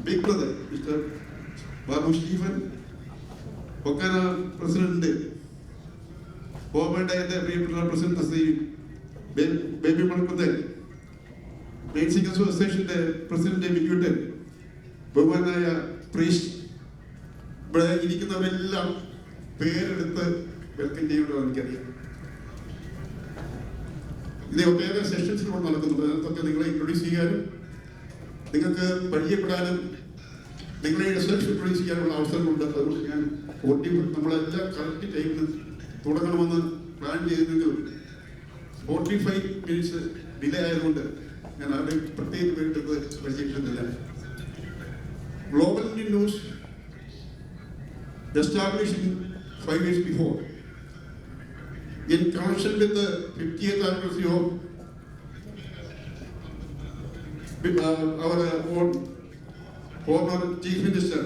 big brother, Mr. Babu Stephen, Okana President, former President of the Baby Malkudel, Racing Association, the President Deputy, Bhavanaya Priest, Brother Idikavella, Pair at the welcome David on Kerry. They were sessions from the introduce here. They got the Padia they made a social police here on outside of the 40 Namala currently taken Todakamana plan 45 minutes delay I wonder, and I will pertain to the presentation. Global News established 5 years before. In connection with the 50th anniversary of our own former Chief Minister,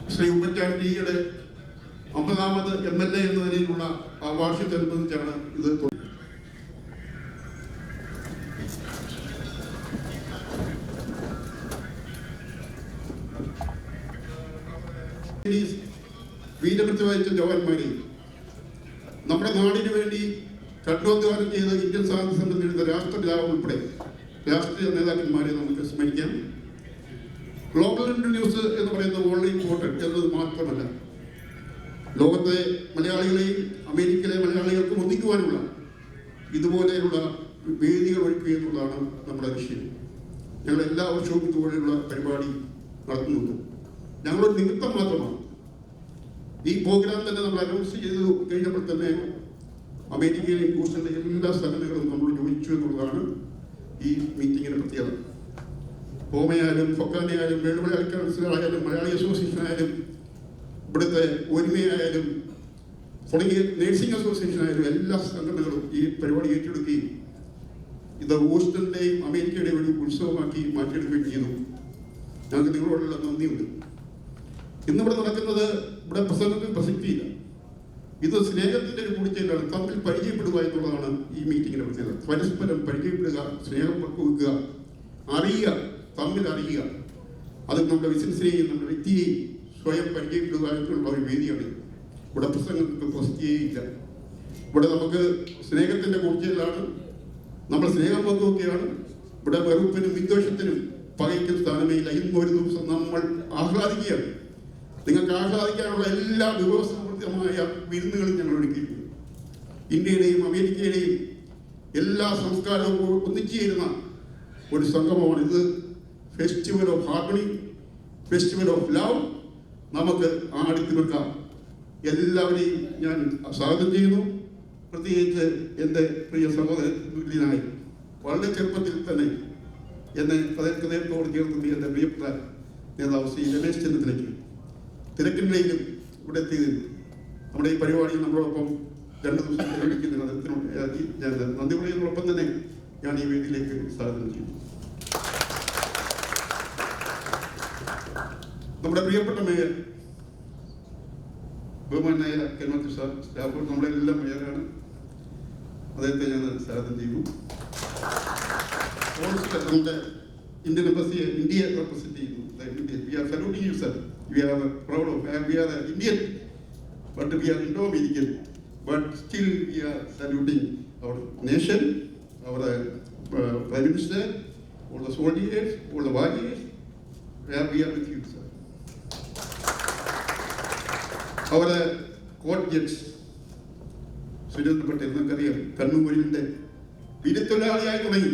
Sri Ummachandi, Amalamat, MLA, and the Nina, our Washington, Jana. Freedom to Joan Murray. Number 90 Katrodhan is the Indian Science and the Rasta will play. Last year, another Marian American. Global News is the world important, tell the Marthamala. Lower the Malayali, American Malayali, Kumutikuanula. Iduola, Baby or Pietulana, number of ship. You will allow show to everybody, not new. Now, Nimita Matama. The program that I don't see is the name American Coastal Illa Senator Namu Churana, he meeting in a particular. Home Adam, Fokani Adam, Medal Council, Adam, Malayali Association Adam, Brother, Winnie Adam, Foreign Nursing Association Adam, last under periodic to key. The Western day, American David Pulsomaki, market with you. Now the world of the in the President Pacific. This is Snake Puritan, Tamil Padi meeting of the Parisper and Padi, Snake Aria, Tamil Aria, other number of Cincinnati and Riti, Swayam Padi to Video, but a person to Posti. But a Snake and the Purchase, number Snake, but a Varupan with Pike Stanley, like more than some number Ahladia. നിങ്ങൾക്ക് ആഹ്ലാദിക്കാനുള്ള എല്ലാ ദിവസകൃത്യമായ വിരുന്നുകളും ഞങ്ങൾ ഒരുക്കിയിട്ടുണ്ട്. ഇന്ത്യയുടെയും അമേരിക്കയുടെയും എല്ലാ സംസ്കാരവും ഒന്നിച്ചുചേരുന്ന ഒരു സംഗമമാണ് ഇത്. Festival of harmony, festival of love നമുക്ക് ആടിത്തീർക്കാം. എല്ലാവരെയും ഞാൻ സ്വാഗതം ചെയ്യുന്നു. പ്രത്യേകിച്ച് എൻ്റെ പ്രിയ സഹോദരനായി വളരെ ചെറുപ്പത്തിൽ തന്നെ എന്നെ ഹൃദയത്തോട് ചേർത്ത് എൻ്റെ പ്രിയപ്പെട്ട നേതാവ് ശ്രീ രമേശ് ചെന്നിത്തലയ്ക്ക് തിരക്കിനിടയിലും ഇവിടെ എത്തിയതിൽ നമ്മുടെ ഈ പരിപാടിയിൽ നമ്മളോടൊപ്പം 2 ദിവസം ചെലവഴിക്കുന്നതിന് ഞാൻ നന്ദി പറയുന്നതോടൊപ്പം തന്നെ ഞാൻ ഈ വേദിയിലേക്ക് സ്വാഗതം ചെയ്യുന്നു. നമ്മുടെ പ്രിയപ്പെട്ട മേയർ ബഹുമാനായ കെൽമത്തി സാർ, സ്റ്റാഫ്, നമ്മുടെ എല്ലാം മേയറാണ്. അദ്ദേഹത്തെ ഞാൻ സ്വാഗതം ചെയ്യുന്നു. നമ്മുടെ ഇന്ത്യൻ എംബസിയെ ഇന്ത്യയെ റെപ്രസെന്റ് ചെയ്യുന്നു. We are saluting you, sir. We are proud of, we are Indian, but we are Indo-American. But still we are saluting our nation, our Prime Minister, all the soldiers, all the warriors. We are with you, sir. Our court judge, Surendra Patel, നമുക്കറിയാം കണ്ണൂരിൻ്റെ വീടുതൊഴിലാളിയായി തുടങ്ങി.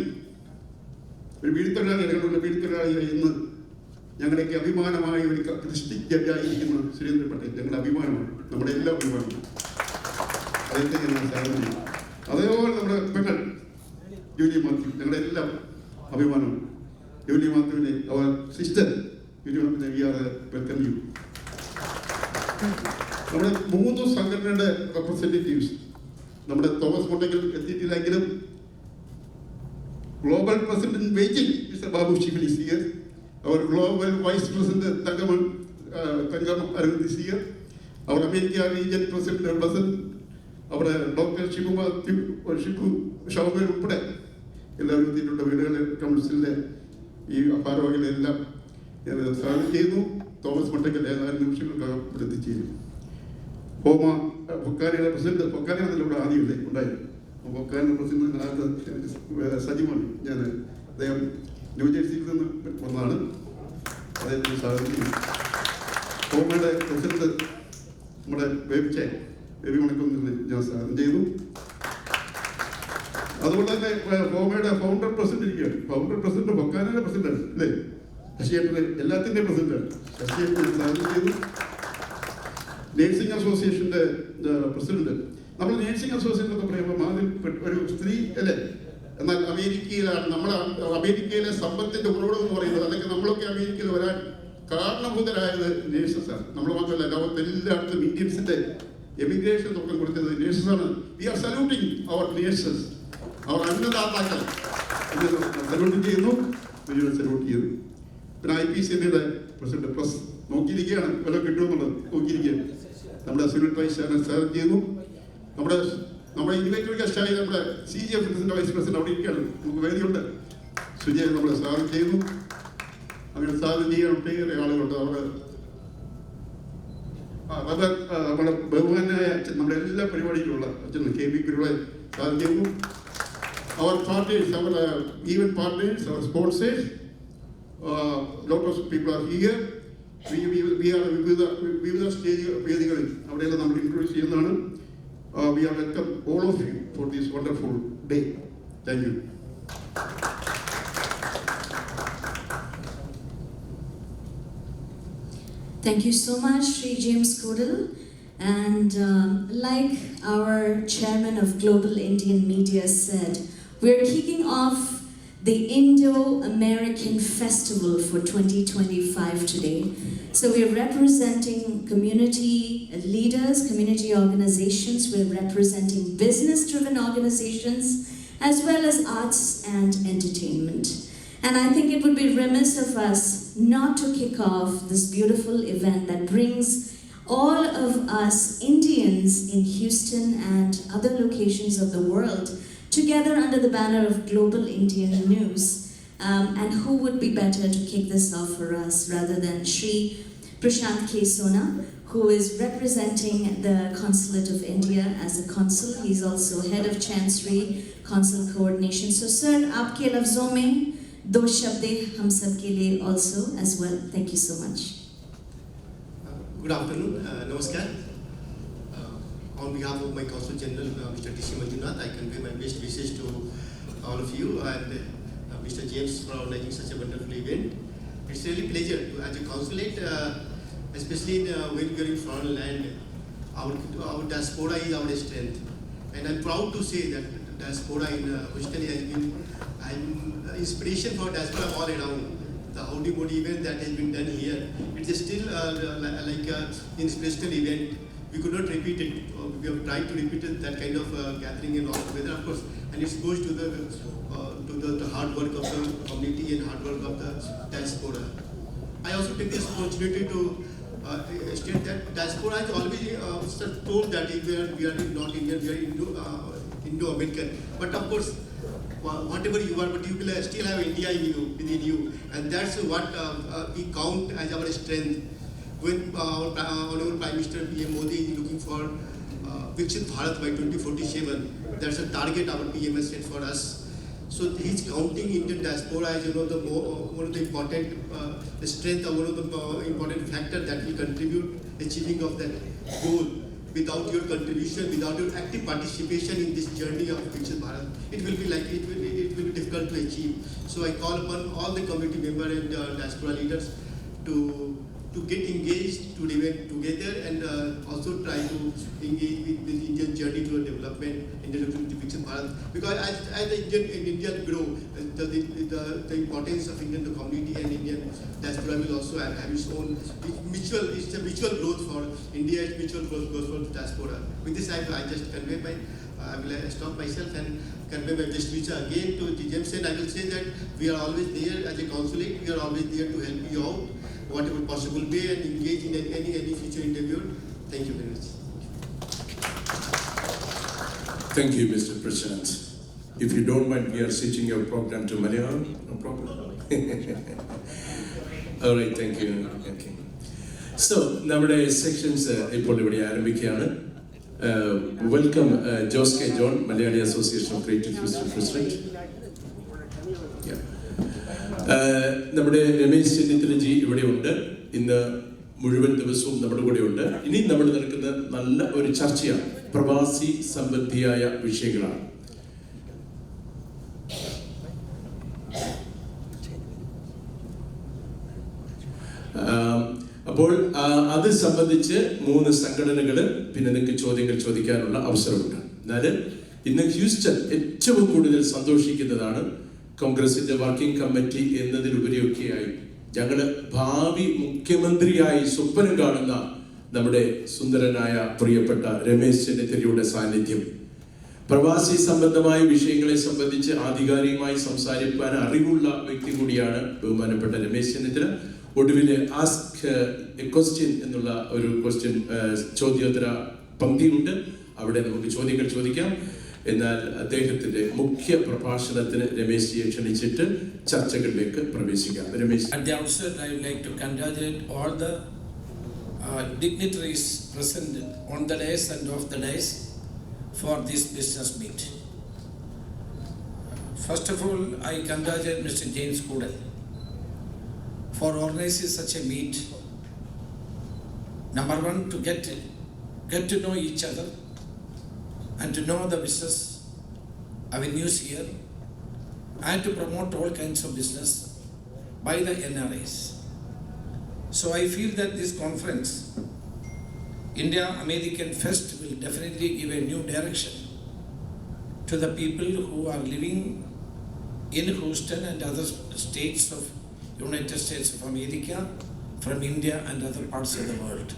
ഒരു വീടുതൊഴിലാളിയായി ഇന്ന് ഞങ്ങളുടെയൊക്കെ അഭിമാനമായ ഒരു Christian ജഡ്ജായിരിക്കുന്ന Surendra Patel ഞങ്ങളുടെ അഭിമാനമാണ്, നമ്മുടെ എല്ലാ അഭിമാനമാണ്. അദ്ദേഹത്തെ ഞങ്ങൾ സ്വാഗതം ചെയ്യും. അതേപോലെ നമ്മുടെ പെങ്ങൾ ജൂലി മാത്യു, ഞങ്ങളുടെ എല്ലാം അഭിമാനമാണ്. ജൂലി മാത്യുവിനെ അവർ സിസ്റ്റർ ജൂലി മാത്യുവിനെ വി ആർ വെൽക്കം യു. നമ്മുടെ 3 സംഘടനയുടെ റെപ്രസെൻറ്റേറ്റീവ്സ് നമ്മുടെ തോമസ് മുണ്ടക്കൽ എത്തിയിട്ടില്ലെങ്കിലും global president waiting mister Babu Stephen is here. Our global vice president Tangam Arvind is here. Our America region president, our Dr. Shibu Shabu Upada, എല്ലാവരും എത്തിയിട്ടുണ്ട്. വീടുകളിൽ കൗൺസിലിലെ ഈ ഭാരവാഹികളെല്ലാം സ്വാഗതം ചെയ്യുന്നു. തോമസ് മട്ടക്കൽ ഏതാനും നിമിഷങ്ങൾക്കകം ഇവിടെ എത്തിച്ചേരും. പൊക്കാനയുടെ പ്രസിഡന്റ്, പൊക്കാനയാണല്ലോ ഇവിടെ ആദ്യമല്ലേ ഉണ്ടായിരുന്നു. പൊക്കാനയുടെ പ്രസിഡന്റ് സജിമോൻ, ഞാൻ അദ്ദേഹം ന്യൂജേഴ്സിയിൽ നിന്ന് വന്നതാണ്. അദ്ദേഹത്തിന് സ്വാഗതം ചെയ്യുന്നു. ഹോമയുടെ പ്രസിഡന്റ് നമ്മുടെ ബേബി മണക്കൊന്നിൽ ഞാൻ സ്വാഗതം ചെയ്തു. അതുകൊണ്ട് തന്നെ ഹോമയുടെ ഫൗണ്ടർ പ്രസിഡന്റ് ഇരിക്കുകയാണ്. ഫൗണ്ടർ പ്രസിഡന്റ് പൊക്കാനയുടെ പ്രസിഡന്റ് അല്ലേ? ശശിയേട്ടന് എല്ലാത്തിൻ്റെയും പ്രസിഡന്റാണ്. ശശിയേട്ടന് സ്വാഗതം ചെയ്തു. നേഴ്സിംഗ് അസോസിയേഷൻ്റെ പ്രസിഡന്റ്. നമ്മൾ നേഴ്സിംഗ് അസോസിയേഷൻ എന്ന് പറയുമ്പോൾ ആദ്യം ഒരു സ്ത്രീ അല്ലേ? എന്നാൽ അമേരിക്കയിലാണ് അമേരിക്കയിലെ സമ്പത്തിന്റെ ഉറവിടം എന്ന് പറയുന്നത്. അല്ലെങ്കിൽ നമ്മളൊക്കെ അമേരിക്കയിൽ വരാൻ കാരണഭൂതരായത് നേഴ്സസാണ്. നമ്മൾ മാത്രമല്ല, ലോകത്ത് എല്ലായിടത്തും ഇന്ത്യൻസിന്റെ എമിഗ്രേഷൻ തുടക്കം കൊടുത്തത് നേഴ്സസാണ്. വി ആർ സല്യൂട്ടിങ് അവർ നേഴ്സസ്, അവർ അന്നദാതാക്കൾ. സല്യൂട്ട് ചെയ്യുന്നു, സല്യൂട്ട് ചെയ്യുന്നു. പിന്നെ IPCയുടെ പ്രസിഡന്റ് പ്രസ് നോക്കിയിരിക്കുകയാണ്, വല്ലതും കിട്ടുമെന്നുള്ളത് നോക്കിയിരിക്കുകയാണ്. നമ്മുടെ സിവിൽ വൈസ് സ്വാഗതം ചെയ്യുന്നു. നമ്മുടെ ഇൻവൈറ്റഡ് ഗസ്റ്റായി നമ്മുടെ CGF വൈസ് പ്രസിഡന്റ് അവിടെ ഇരിക്കുകയാണ്. നമുക്ക് വേദിയുണ്ട്. സുജയ് നമ്മളെ സ്വാഗതം ചെയ്യുന്നു. അങ്ങനെ സ്വാഗതം ചെയ്യാൻ ഒട്ടേറെ ആളുകളുണ്ട്. നമ്മുടെ ബഹുമാനായ അച്ഛൻ, നമ്മുടെ എല്ലാ പരിപാടിയിലുള്ള അച്ഛൻ KB ഗുരുളെ സ്വാഗതം ചെയ്യുന്നു. Our partners, our event partners, our sponsors, lot of people are here. We are വിവിധ സ്റ്റേജ് വേദികളിൽ അവിടെയെല്ലാം നമ്മൾ ഇൻട്രൊഡ്യൂസ് ചെയ്യുന്നതാണ്. We are welcome all of you for this wonderful day. Thank you. Thank you so much, Sri James Kodal. And like our chairman of Global Indian Media said, we're kicking off the Indo-American Festival for 2025 today. So we're representing community leaders, community organizations, we're representing business-driven organizations, as well as arts and entertainment. And I think it would be remiss of us not to kick off this beautiful event that brings all of us Indians in Houston and other locations of the world together under the banner of Global Indian News. And who would be better to kick this off for us rather than Sri Prashant K. Sona, who is representing the Consulate of India as a consul. He's also head of Chancery, Consul Coordination. So sir, aapke lafzon mein do shabde hum sab ke liye also as well. Thank you so much. Good afternoon, namaskar. On behalf of my Consul General, Mr. T.C. Manjunath, I convey my best wishes to all of you and Mr. James for organizing such a wonderful event. It's really a pleasure to, as a consulate, especially when we are in foreign land, our diaspora is our strength. And I'm proud to say that diaspora in Houston has been inspiration for diaspora all around. The Howdy Modi event that has been done here, it is still like an inspirational event. We could not repeat it. We have tried to repeat it, that kind of gathering and all together, of course. And it goes to the hard work of the community and hard work of the diaspora. I also take this opportunity to state that diaspora has always told that we are not Indian, we are Indo-American. But of course, whatever you are, but you will still have India within you. And that's what we count as our strength. When our Honorable Prime Minister PM Modi is looking for Viksit Bharat by 2047, that's a target our PM has set for us. So he's counting Indian diaspora as one of the important strength or one of the important factor that will contribute achieving of that goal. Without your contribution, without your active participation in this journey of Viksit Bharat, it will be difficult to achieve. So I call upon all the community members and diaspora leaders to get engaged, to remain together, and also try to engage with Indian journey to development in the Viksit Bharat. Because as India grow, the importance of Indian community and Indian diaspora will also have its own it's a mutual growth for India, it's mutual growth for the diaspora. With this, I just convey I will stop myself and convey my best wishes again to James. And I will say that we are always there as a consulate, we are always there to help you out, whatever possible way, and engage in any future interview. Thank you very much. Thank you, Mr. Prashant. If you don't mind, we are switching your program to Malayalam. No problem. All right, thank you. Okay. So, നമ്മുടെ sections ഇപ്പോൾ ഇവിടെ ആരംഭിക്കുകയാണ്. Welcome Jose K John, Malayali association of creative president. നമ്മുടെ രമേശ് ചെന്നിത്തലജി ഇവിടെ ഉണ്ട്. ഇന്ന് മുഴുവൻ ദിവസവും നമ്മുടെ കൂടെ ഉണ്ട്. ഇനി നമ്മൾ നടക്കുന്ന നല്ല ഒരു ചർച്ചയാണ്, പ്രവാസി സംബന്ധിയായ വിഷയങ്ങളാണ്. അപ്പോൾ അത് സംബന്ധിച്ച് 3 സംഘടനകൾ, പിന്നെ നിങ്ങൾക്ക് ചോദ്യങ്ങൾ ചോദിക്കാനുള്ള അവസരമുണ്ട്. എന്നാൽ ഇന്ന് ഹ്യൂസ്റ്റൺ ഏറ്റവും കൂടുതൽ സന്തോഷിക്കുന്നതാണ് കോൺഗ്രസിന്റെ വർക്കിംഗ് കമ്മിറ്റി എന്നതിലുപരിയൊക്കെയായി ഞങ്ങള് ഭാവി മുഖ്യമന്ത്രിയായി സ്വപ്നം കാണുന്ന നമ്മുടെ സുന്ദരനായ പ്രിയപ്പെട്ട രമേശ് ചെന്നിത്തലയുടെ സാന്നിധ്യം. പ്രവാസി സംബന്ധമായ വിഷയങ്ങളെ സംബന്ധിച്ച് ആധികാരികമായി സംസാരിക്കാൻ അറിവുള്ള വ്യക്തി കൂടിയാണ് ബഹുമാനപ്പെട്ട രമേശ് ചെന്നിത്തല. ഒടുവില് ആസ്ക് എ ക്വസ്റ്റ്യൻ എന്നുള്ള ഒരു ചോദ്യോത്തര പങ്ക്തിയുണ്ട്. അവിടെ നമുക്ക് ചോദ്യങ്ങൾ ചോദിക്കാം. എന്നാൽ അദ്ദേഹത്തിന്റെ മുഖ്യ പ്രഭാഷണത്തിന് രമേശിയെ ക്ഷണിച്ചിട്ട് ചർച്ചകളിലേക്ക് പ്രവേശിക്കാം. Ramesh. At the outset, I would like to congratulate all the dignitaries present on the dais and off the dais for this business meet. First of all, I congratulate Mr. James Kudal for organizing such a meet. Number one, to get to know each other and to know the business avenues here, and to promote all kinds of business by the NRIs. So I feel that this conference, India American Fest, will definitely give a new direction to the people who are living in Houston and other states of United States of America, from India and other parts of the world.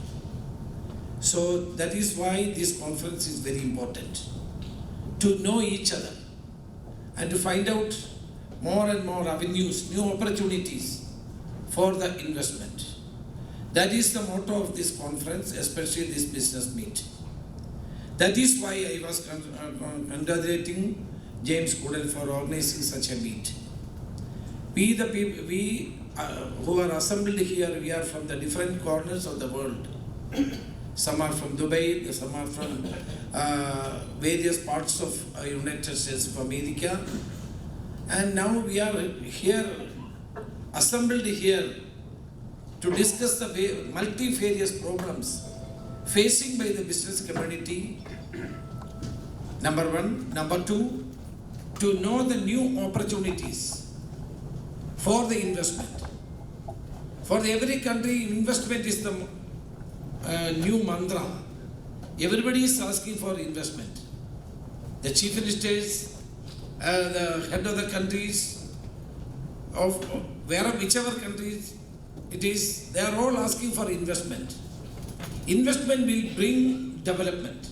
So that is why this conference is very important, to know each other and to find out more and more avenues, new opportunities for the investment. That is the motto of this conference, especially this business meet. That is why I was congratulating James Kudal for organizing such a meet. We who are assembled here, we are from the different corners of the world. Some are from Dubai, some are from various parts of United States of America, and now we are here, assembled here, to discuss the multifarious problems facing by the business community. Number one. Number two, to know the new opportunities for the investment. For every country, investment is the new mantra. Everybody is asking for investment. The chief ministers, the head of the countries, of whichever countries it is, they are all asking for investment. Investment will bring development.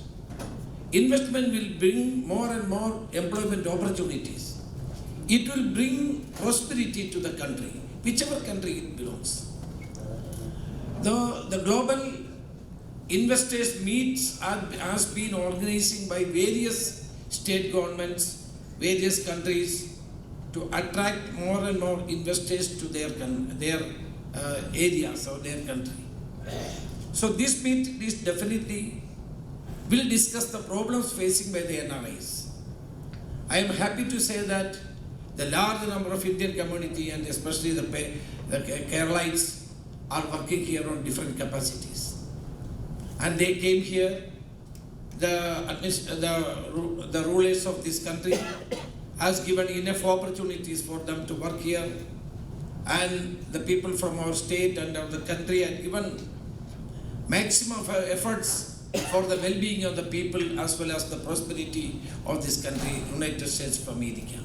Investment will bring more and more employment opportunities. It will bring prosperity to the country, whichever country it belongs. The global investors meets has been organizing by various state governments, various countries, to attract more and more investors to their areas or their country. So this meet is definitely will discuss the problems facing by the NRIs. I am happy to say that the large number of Indian community and especially the Keralites are working here on different capacities. And they came here, the rulers of this country has given enough opportunities for them to work here, and the people from our state and of the country have given maximum efforts for the well-being of the people as well as the prosperity of this country, United States of America.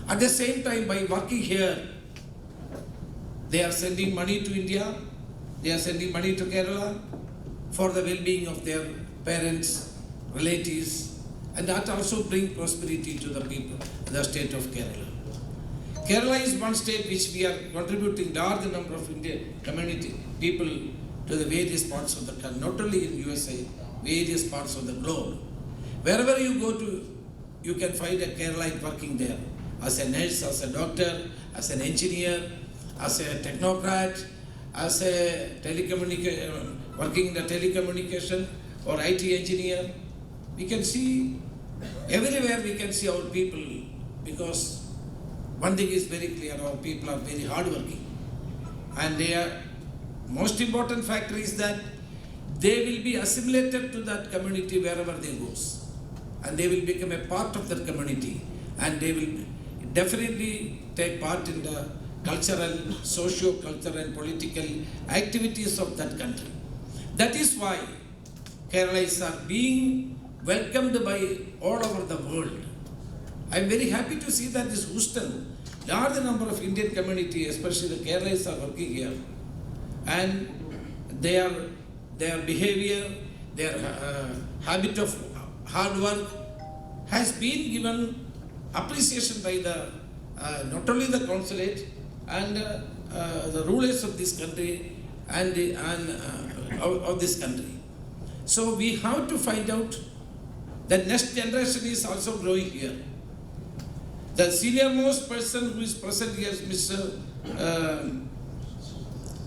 At the same time, by working here, they are sending money to India, they are sending money to Kerala for the well-being of their parents, relatives, and that also brings prosperity to the people, the state of Kerala. Kerala is one state which we are contributing large number of Indian community people to the various parts of the country, not only in USA, various parts of the globe. Wherever you go to you can find a Keralite working there as a nurse, as a doctor, as an engineer, as a technocrat, as a working in the telecommunication or IT engineer. We can see everywhere, we can see our people, because one thing is very clear, our people are very hardworking, and they are, most important factor is that they will be assimilated to that community wherever they goes, and they will become a part of that community, and they will definitely take part in the cultural, socio-cultural and political activities of that country. That is why Keralites are being welcomed by all over the world. I am very happy to see that this Houston, large number of Indian community, especially the Keralites, are working here, and their behavior, their habit of hard work has been given appreciation by the not only the consulate and the rulers of this country and of this country. So we have to find out the next generation is also growing here. The senior most person who is present here is Mr.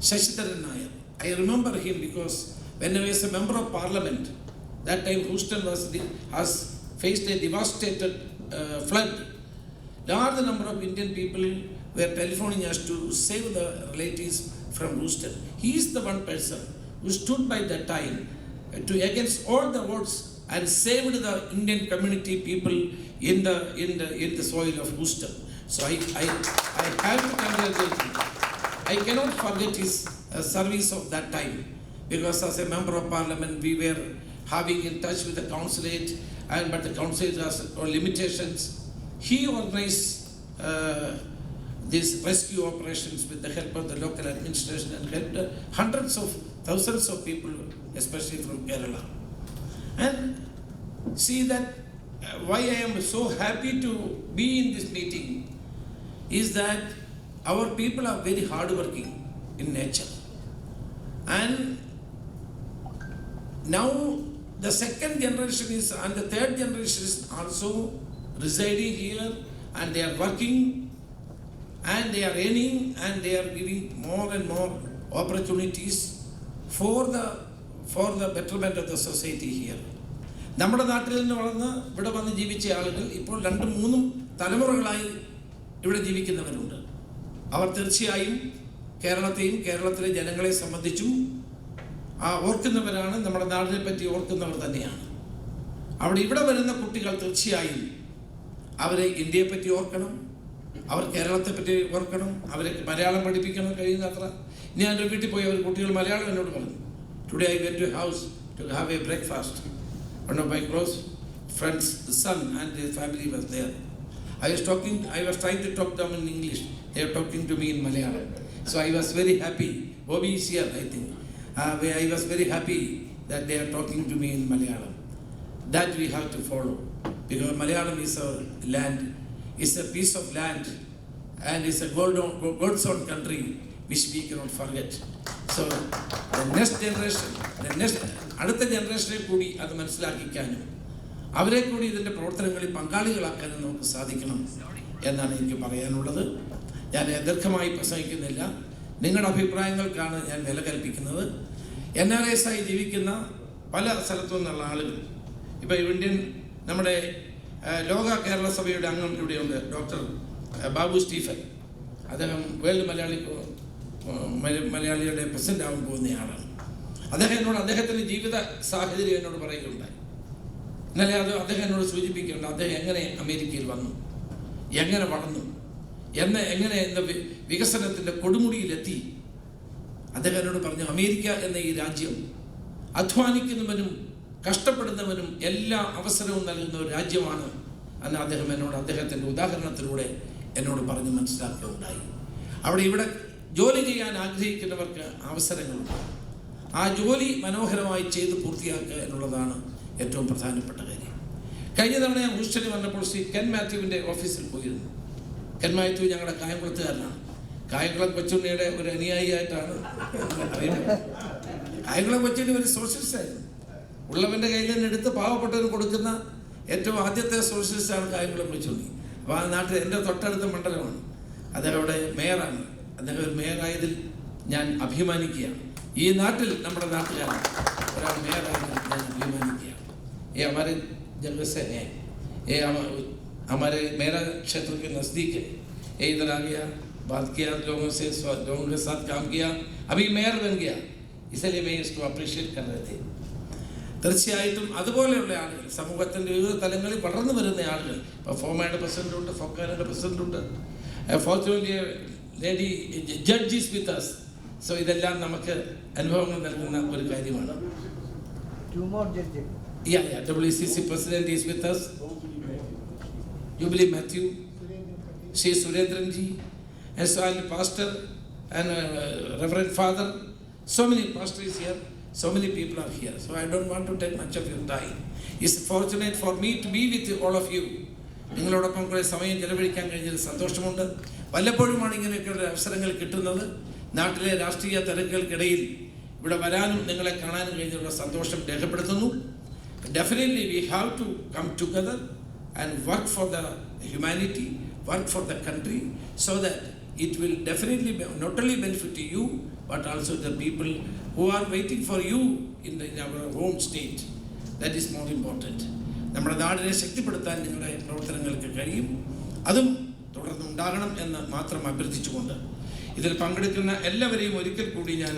Shashidharan Nair. I remember him because when I was a member of parliament, that time Houston has faced a devastated flood. Large number of Indian people were telephoning us to save the relatives from Houston. He is the one person who stood by that time to against all the odds and saved the Indian community people in the soil of Houston. So I have to congratulate him. I cannot forget his service of that time, because as a member of parliament we were having in touch with the consulate, but the consulate has limitations. He organized these rescue operations with the help of the local administration and helped hundreds of thousands of people, especially from Kerala. And see that why I am so happy to be in this meeting is that our people are very hardworking in nature. And now the second generation is, and the third generation is also residing here, and they are working, and they are earning, and they are giving more and more opportunities for the betterment of the society here. നമ്മുടെ നാട്ടിൽ നിന്ന് വളർന്ന് ഇവിടെ വന്ന് ജീവിച്ച ആളുകൾ ഇപ്പോൾ 2-3 തലമുറകളായി ഇവിടെ ജീവിക്കുന്നവരുണ്ട്. അവർ തീർച്ചയായും കേരളത്തെയും കേരളത്തിലെ ജനങ്ങളെ സംബന്ധിച്ചും ഓർക്കുന്നവരാണ്, നമ്മുടെ നാടിനെ പറ്റി ഓർക്കുന്നവർ തന്നെയാണ്. ഇവിടെ വരുന്ന കുട്ടികൾ തീർച്ചയായും അവരെ ഇന്ത്യയെ പറ്റി ഓർക്കണം, അവർ കേരളത്തെ പറ്റി ഓർക്കണം, അവരെ മലയാളം പഠിപ്പിക്കണം കഴിയുന്നത്ര. ഞാൻ എൻ്റെ വീട്ടിൽ പോയി അവർ കുട്ടികൾ മലയാളം എന്നോട് പറഞ്ഞു. Today I went to house to have a breakfast. One of my close friends, the son and his family was there. I was trying to talk to them in English. They were talking to me in Malayalam. So I was very happy. Bobby is here, I think. I was very happy that they are talking to me in Malayalam. That we have to follow, because Malayalam is a land, is a piece of land, and is a God's own country which we cannot forget. So the next generation, അടുത്ത ജനറേഷനെ കൂടി അത് മനസ്സിലാക്കിക്കാനും അവരെ കൂടി ഇതിൻ്റെ പ്രവർത്തനങ്ങളിൽ പങ്കാളികളാക്കാനും നമുക്ക് സാധിക്കണം എന്നാണ് എനിക്ക് പറയാനുള്ളത്. ഞാൻ ദീർഘമായി പ്രസംഗിക്കുന്നില്ല. നിങ്ങളുടെ അഭിപ്രായങ്ങൾക്കാണ് ഞാൻ വില കൽപ്പിക്കുന്നത്. NRIs ആയി ജീവിക്കുന്ന പല സ്ഥലത്തു നിന്നുള്ള ആളുകൾ, ഇപ്പോൾ ഇന്ത്യൻ നമ്മുടെ ലോക കേരള സഭയുടെ അംഗം ഇവിടെയുണ്ട്, ഡോക്ടർ ബാബു സ്റ്റീഫൻ. അദ്ദേഹം വേൾഡ് മലയാളിയുടെ പ്രസിഡന്റ് ആവാൻ പോകുന്നയാളാണ്. അദ്ദേഹത്തിൻ്റെ ജീവിത സാഹചര്യം എന്നോട് പറയുകയുണ്ടായി. ഇന്നലെ അദ്ദേഹം എന്നോട് സൂചിപ്പിക്കുന്നുണ്ട് അദ്ദേഹം എങ്ങനെ അമേരിക്കയിൽ വന്നു, എങ്ങനെ വളർന്നു, എങ്ങനെ വികസനത്തിൻ്റെ കൊടുമുടിയിലെത്തി. അദ്ദേഹം എന്നോട് പറഞ്ഞു, അമേരിക്ക എന്ന ഈ രാജ്യം അധ്വാനിക്കുന്നവനും കഷ്ടപ്പെടുന്നവനും എല്ലാ അവസരവും നൽകുന്ന ഒരു രാജ്യമാണ് എന്ന് അദ്ദേഹം എന്നോട് അദ്ദേഹത്തിൻ്റെ ഉദാഹരണത്തിലൂടെ എന്നോട് പറഞ്ഞ് മനസ്സിലാക്കുകയുണ്ടായി. ഇവിടെ ജോലി ചെയ്യാൻ ആഗ്രഹിക്കുന്നവർക്ക് അവസരങ്ങളുണ്ട്. ആ ജോലി മനോഹരമായി ചെയ്ത് പൂർത്തിയാക്കുക എന്നുള്ളതാണ് ഏറ്റവും പ്രധാനപ്പെട്ട കാര്യം. കഴിഞ്ഞ തവണ ഞാൻ ഹൂസ്റ്റണിൽ വന്നപ്പോൾ ശ്രീ കെൻ മാത്യുവിൻ്റെ ഓഫീസിൽ പോയിരുന്നു. കെൻ മാത്യു ഞങ്ങളുടെ കായംകുളത്തുകാരനാണ്. കായംകുളം കൊച്ചുണ്ണിയുടെ ഒരു അനുയായിയായിട്ടാണ് അറിയുന്നത്. കായംകുളം കൊച്ചുണ്ണി ഒരു സോഷ്യലിസ്റ്റ് ആയിരുന്നു. ഉള്ളവൻ്റെ കയ്യിൽ നിന്ന് എടുത്ത് പാവപ്പെട്ടവന് കൊടുക്കുന്ന ഏറ്റവും ആദ്യത്തെ സോഷ്യലിസ്റ്റാണ് കായംകുളം വിളിച്ചുണ്ടി. അപ്പോൾ ആ നാട്ടിൽ എൻ്റെ തൊട്ടടുത്ത മണ്ഡലമാണ്. അദ്ദേഹം അവിടെ മേയറാണ്. അദ്ദേഹം ഒരു മേയറായതിൽ ഞാൻ അഭിമാനിക്കുകയാണ്. ഈ നാട്ടിൽ നമ്മുടെ നാട്ടുകാരാണ് ഒരാൾ മേയറായതിൽ ഞാൻ അഭിമാനിക്കുകയാണ്. हमारे जंगल से हैं, ये हमारे मेरा क्षेत्र के नज़दीक है, ये इधर आ गया, बात किया लोगों के साथ काम किया, अभी मेयर बन गया, इसलिए मैं इसको अप्रिशिएट कर रहे थे. തീർച്ചയായിട്ടും അതുപോലെയുള്ള ആളുകൾ സമൂഹത്തിൻ്റെ വിവിധ തലങ്ങളിൽ വളർന്നു വരുന്ന ആളുകൾ, ഇപ്പോൾ ഫോമയുടെ പ്രസിഡൻ്റുണ്ട്, ഫോക്കാനയുടെ പ്രസിഡൻ്റുണ്ട്, fortunately lady judge is with us. So ഇതെല്ലാം നമുക്ക് അനുഭവങ്ങൾ നൽകുന്ന ഒരു കാര്യമാണ്. Yeah, WCC president is with us. Jubilee Matthew, Sri Surendran ji, and so and pastor and Reverend Father. So many pastors here, so many people are here. So I don't want to take much of your time. It's fortunate for me to be with all of you. നിങ്ങളോടൊപ്പം കുറേ സമയം ചെലവഴിക്കാൻ കഴിഞ്ഞതിൽ സന്തോഷമുണ്ട്. വല്ലപ്പോഴുമാണ് ഇങ്ങനെയൊക്കെയുള്ള അവസരങ്ങൾ കിട്ടുന്നത്. നാട്ടിലെ രാഷ്ട്രീയ തിരക്കുകൾക്കിടയിൽ ഇവിടെ വരാനും നിങ്ങളെ കാണാനും കഴിഞ്ഞുള്ള സന്തോഷം രേഖപ്പെടുത്തുന്നു. Definitely we have to come together and work for the humanity, work for the country, so that it will definitely not only benefit you but also the people who are waiting for you in our home state. That is more important. നമ്മുടെ നാടിനെ ശക്തിപ്പെടുത്താൻ നിങ്ങളുടെ പ്രവർത്തനങ്ങൾക്ക് കഴിയും. അതും തുടർന്നുണ്ടാകണം എന്ന് മാത്രം അഭ്യർത്ഥിച്ചുകൊണ്ട് ഇതിൽ പങ്കെടുക്കുന്ന എല്ലാവരെയും ഒരിക്കൽ കൂടി ഞാൻ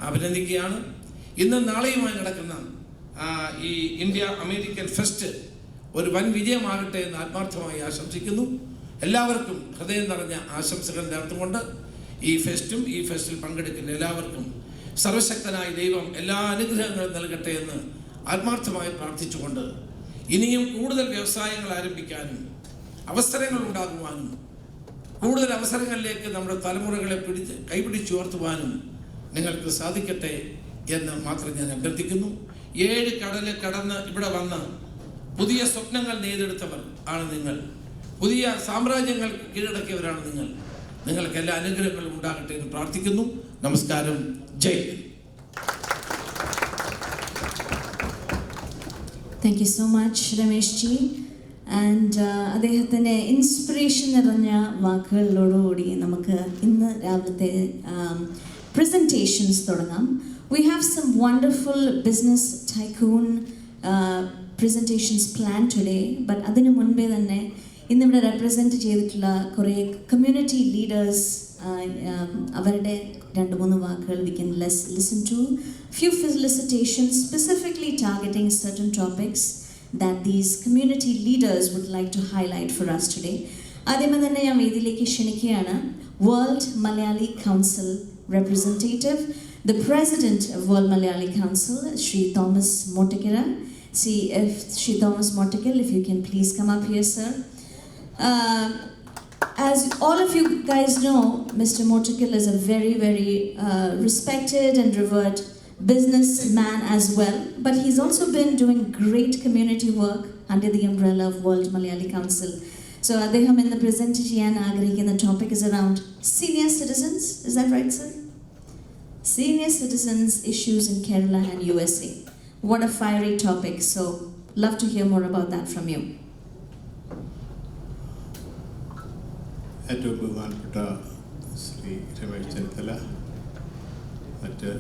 അഭിനന്ദിക്കുകയാണ്. ഇന്നും നാളെയുമായി നടക്കുന്ന ഈ ഇന്ത്യ അമേരിക്കൻ ഫെസ്റ്റ് ഒരു വൻ വിജയമാകട്ടെ എന്ന് ആത്മാർത്ഥമായി ആശംസിക്കുന്നു. എല്ലാവർക്കും ഹൃദയം നിറഞ്ഞ ആശംസകൾ നേർത്തുകൊണ്ട് ഈ ഫെസ്റ്റും ഈ ഫെസ്റ്റിൽ പങ്കെടുക്കുന്ന എല്ലാവർക്കും സർവശക്തനായ ദൈവം എല്ലാ അനുഗ്രഹങ്ങളും നൽകട്ടെ എന്ന് ആത്മാർത്ഥമായി പ്രാർത്ഥിച്ചുകൊണ്ട് ഇനിയും കൂടുതൽ വ്യവസായങ്ങൾ ആരംഭിക്കാനും അവസരങ്ങൾ ഉണ്ടാകുവാനും കൂടുതൽ അവസരങ്ങളിലേക്ക് നമ്മുടെ തലമുറകളെ കൈപിടിച്ചുയർത്തുവാനും നിങ്ങൾക്ക് സാധിക്കട്ടെ എന്ന് മാത്രം ഞാൻ അഭ്യർത്ഥിക്കുന്നു. 7 കടല് കടന്ന് ഇവിടെ വന്ന് പുതിയ സ്വപ്നങ്ങൾ നെയ്തെടുത്തവർ ആണ് നിങ്ങൾ. പുതിയ സാമ്രാജ്യങ്ങൾ കീഴടക്കിയവരാണ് നിങ്ങൾ. നിങ്ങൾക്ക് എല്ലാ അനുഗ്രഹങ്ങളും ഉണ്ടാകട്ടെ എന്ന് പ്രാർത്ഥിക്കുന്നു. നമസ്കാരം. Jai Hind. Thank you so much, Ramesh ji. And അദ്ദേഹത്തിൻ്റെ ഇൻസ്പിറേഷൻ നിറഞ്ഞ വാക്കുകളിലോടുകൂടി നമുക്ക് ഇന്ന് രാവിലത്തെ presentations തുടങ്ങാം. We have some wonderful business tycoon presentations planned today, but അതിനു മുൻപേ തന്നെ ഇന്നിവിടെ റെപ്രസെൻറ്റ് ചെയ്തിട്ടുള്ള കുറേ കമ്മ്യൂണിറ്റി ലീഡേഴ്സ് അവരുടെ 2-3 വാക്കുകൾ we can listen to. Few felicitations specifically targeting certain topics that these community leaders would like to highlight for us today. ആദ്യമേ തന്നെ ഞാൻ വേദിയിലേക്ക് ക്ഷണിക്കുകയാണ് World Malayali Council representative, the president of World Malayali Council, Sri Thomas Motekira. See if Sri Thomas Motekil, if you can please come up here, sir. As all of you guys know, Mr. Motekil is a very, very respected and revered businessman as well, but he's also been doing great community work under the umbrella of World Malayali Council. So അദ്ദേഹം ഇന്ന് present ചെയ്യാൻ ആഗ്രഹിക്കുന്ന topic is around senior citizens. Is that right, sir? Senior citizens issues in Kerala and USA. What a fiery topic. So love to hear more about that from you. ഏറ്റവും ബഹുമാനപ്പെട്ട ശ്രീ രമേശ് ചെന്നിത്തല, മറ്റ്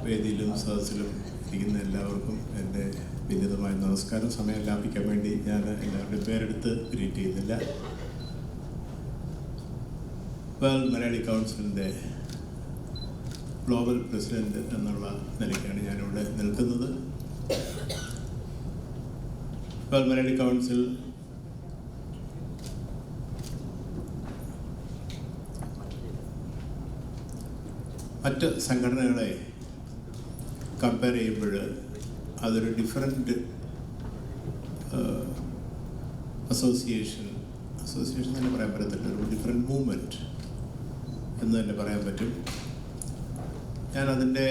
വേദിയിലും സദസ്സിലും ഇരിക്കുന്ന എല്ലാവർക്കും എൻ്റെ വിനീതമായ നമസ്കാരം. സമയം ലാഭിക്കാൻ വേണ്ടി ഞാൻ എല്ലാവരുടെയും പേരെടുത്ത് ഗ്രീറ്റ് ചെയ്യുന്നില്ല. വേൾഡ് മലയാളി കൗൺസിലിൻ്റെ ഗ്ലോബൽ പ്രസിഡന്റ് എന്നുള്ള നിലയ്ക്കാണ് ഞാനിവിടെ നിൽക്കുന്നത്. വേൾഡ് മലയാളി കൗൺസിൽ മറ്റ് സംഘടനകളെ കമ്പയർ ചെയ്യുമ്പോൾ അതൊരു ഡിഫറെൻറ്റ് അസോസിയേഷൻ തന്നെ പറയാൻ പറ്റത്തില്ല, ഒരു ഡിഫറെൻറ്റ് മൂവ്മെൻറ്റ് എന്ന് തന്നെ പറയാൻ പറ്റും. ഞാനതിൻ്റെ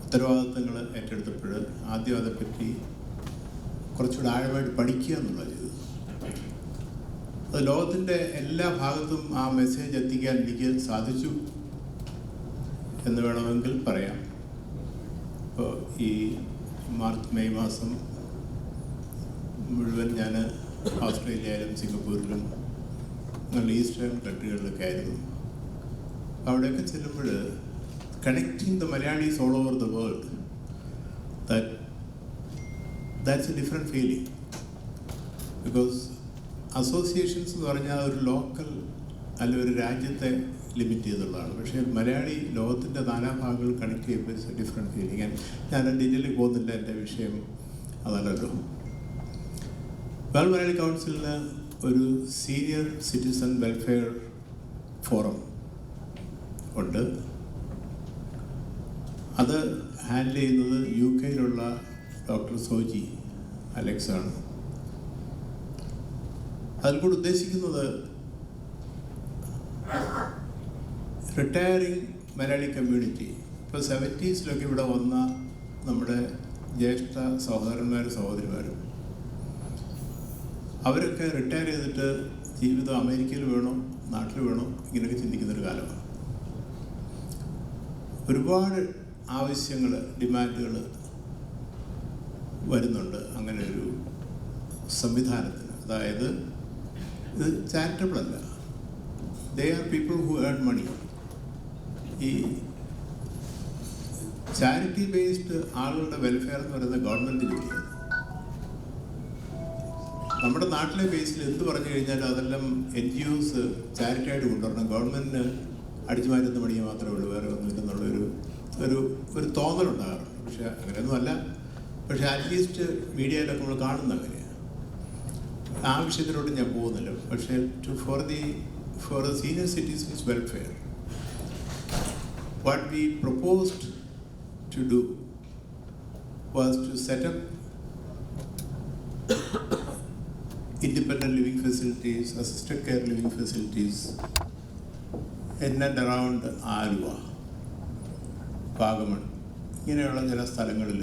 ഉത്തരവാദിത്തങ്ങൾ ഏറ്റെടുത്തപ്പോൾ ആദ്യം അതേപ്പറ്റി കുറച്ചുകൂടെ ആഴമായിട്ട് പഠിക്കുക എന്നുള്ളത് ചെയ്തത്. അത് ലോകത്തിൻ്റെ എല്ലാ ഭാഗത്തും ആ മെസ്സേജ് എത്തിക്കാൻ എനിക്ക് സാധിച്ചു എന്ന് വേണമെങ്കിൽ പറയാം. ഇപ്പോൾ ഈ മെയ് മാസം മുഴുവൻ ഞാൻ ഓസ്ട്രേലിയയിലും സിംഗപ്പൂരിലും അങ്ങനെ ഈസ്റ്റേൺ കൺട്രികളിലൊക്കെ ആയിരുന്നു. അവിടെയൊക്കെ ചെല്ലുമ്പോൾ connecting the Malayalees all over the world, that's a different feeling. Because associations എന്ന് പറഞ്ഞാൽ ഒരു ലോക്കൽ അല്ല ഒരു രാജ്യത്തെ ലിമിറ്റ് ചെയ്തുള്ളതാണ്. പക്ഷേ മലയാളി ലോകത്തിൻ്റെ നാനാഭാഗങ്ങൾ കണക്ട് ചെയ്യുമ്പോൾ ഇറ്റ്സ് എ ഡിഫറെൻറ്റ് ഫീലിംഗ്. ഞാൻ ഡീറ്റെയിലിൽ പോകുന്നില്ല, എൻ്റെ വിഷയം അതല്ലല്ലോ. വേൾഡ് മലയാളി കൗൺസിലിന് ഒരു സീനിയർ സിറ്റിസൺ വെൽഫെയർ ഫോറം ഉണ്ട്. അത് ഹാൻഡിൽ ചെയ്യുന്നത് UK-യിലുള്ള ഡോക്ടർ സോജി അലക്സ് ആണ്. അതിൽ കൂടെ ഉദ്ദേശിക്കുന്നത് റിട്ടയറിങ് മലയാളി കമ്മ്യൂണിറ്റി, ഇപ്പോൾ 70s ഇവിടെ വന്ന നമ്മുടെ ജ്യേഷ്ഠ സഹോദരന്മാരും സഹോദരിമാരും അവരൊക്കെ റിട്ടയർ ചെയ്തിട്ട് ജീവിതം അമേരിക്കയിൽ വേണോ നാട്ടിൽ വേണോ ഇങ്ങനെയൊക്കെ ചിന്തിക്കുന്നൊരു കാലമാണ്. ഒരുപാട് ആവശ്യങ്ങൾ, ഡിമാൻഡുകൾ വരുന്നുണ്ട് അങ്ങനെ ഒരു സംവിധാനത്തിന്. അതായത് ഇത് ചാരിറ്റബിൾ അല്ല, they are people who earn money. ഈ ചാരിറ്റി ബേസ്ഡ് ആളുകളുടെ വെൽഫെയർ എന്ന് പറയുന്നത് ഗവൺമെൻറ് ജോലിയാണ്. നമ്മുടെ നാട്ടിലെ ബേസിൽ എന്ത് പറഞ്ഞു കഴിഞ്ഞാലും അതെല്ലാം NGOs ചാരിറ്റി ആയിട്ട് കൊണ്ടുവരണം, ഗവൺമെൻറ്റിന് അടിച്ചു മാറ്റുന്ന പണിയെ മാത്രമേ ഉള്ളൂ, വേറെ ഒന്നുമില്ലെന്നുള്ളൊരു ഒരു തോന്നലുണ്ടാകാറുണ്ട്. പക്ഷെ അങ്ങനെയൊന്നും അല്ല. പക്ഷെ അറ്റ്ലീസ്റ്റ് മീഡിയയിലൊക്കെ നമ്മൾ കാണുന്ന അങ്ങനെയാണ്. ആ വിഷയത്തിലോട്ട് ഞാൻ പോകുന്നില്ല. പക്ഷേ for the senior citizens welfare, what we proposed to do was to set up independent living facilities, assisted care living facilities in and around Aluva, Vagamon ഇങ്ങനെയുള്ള ചില സ്ഥലങ്ങളിൽ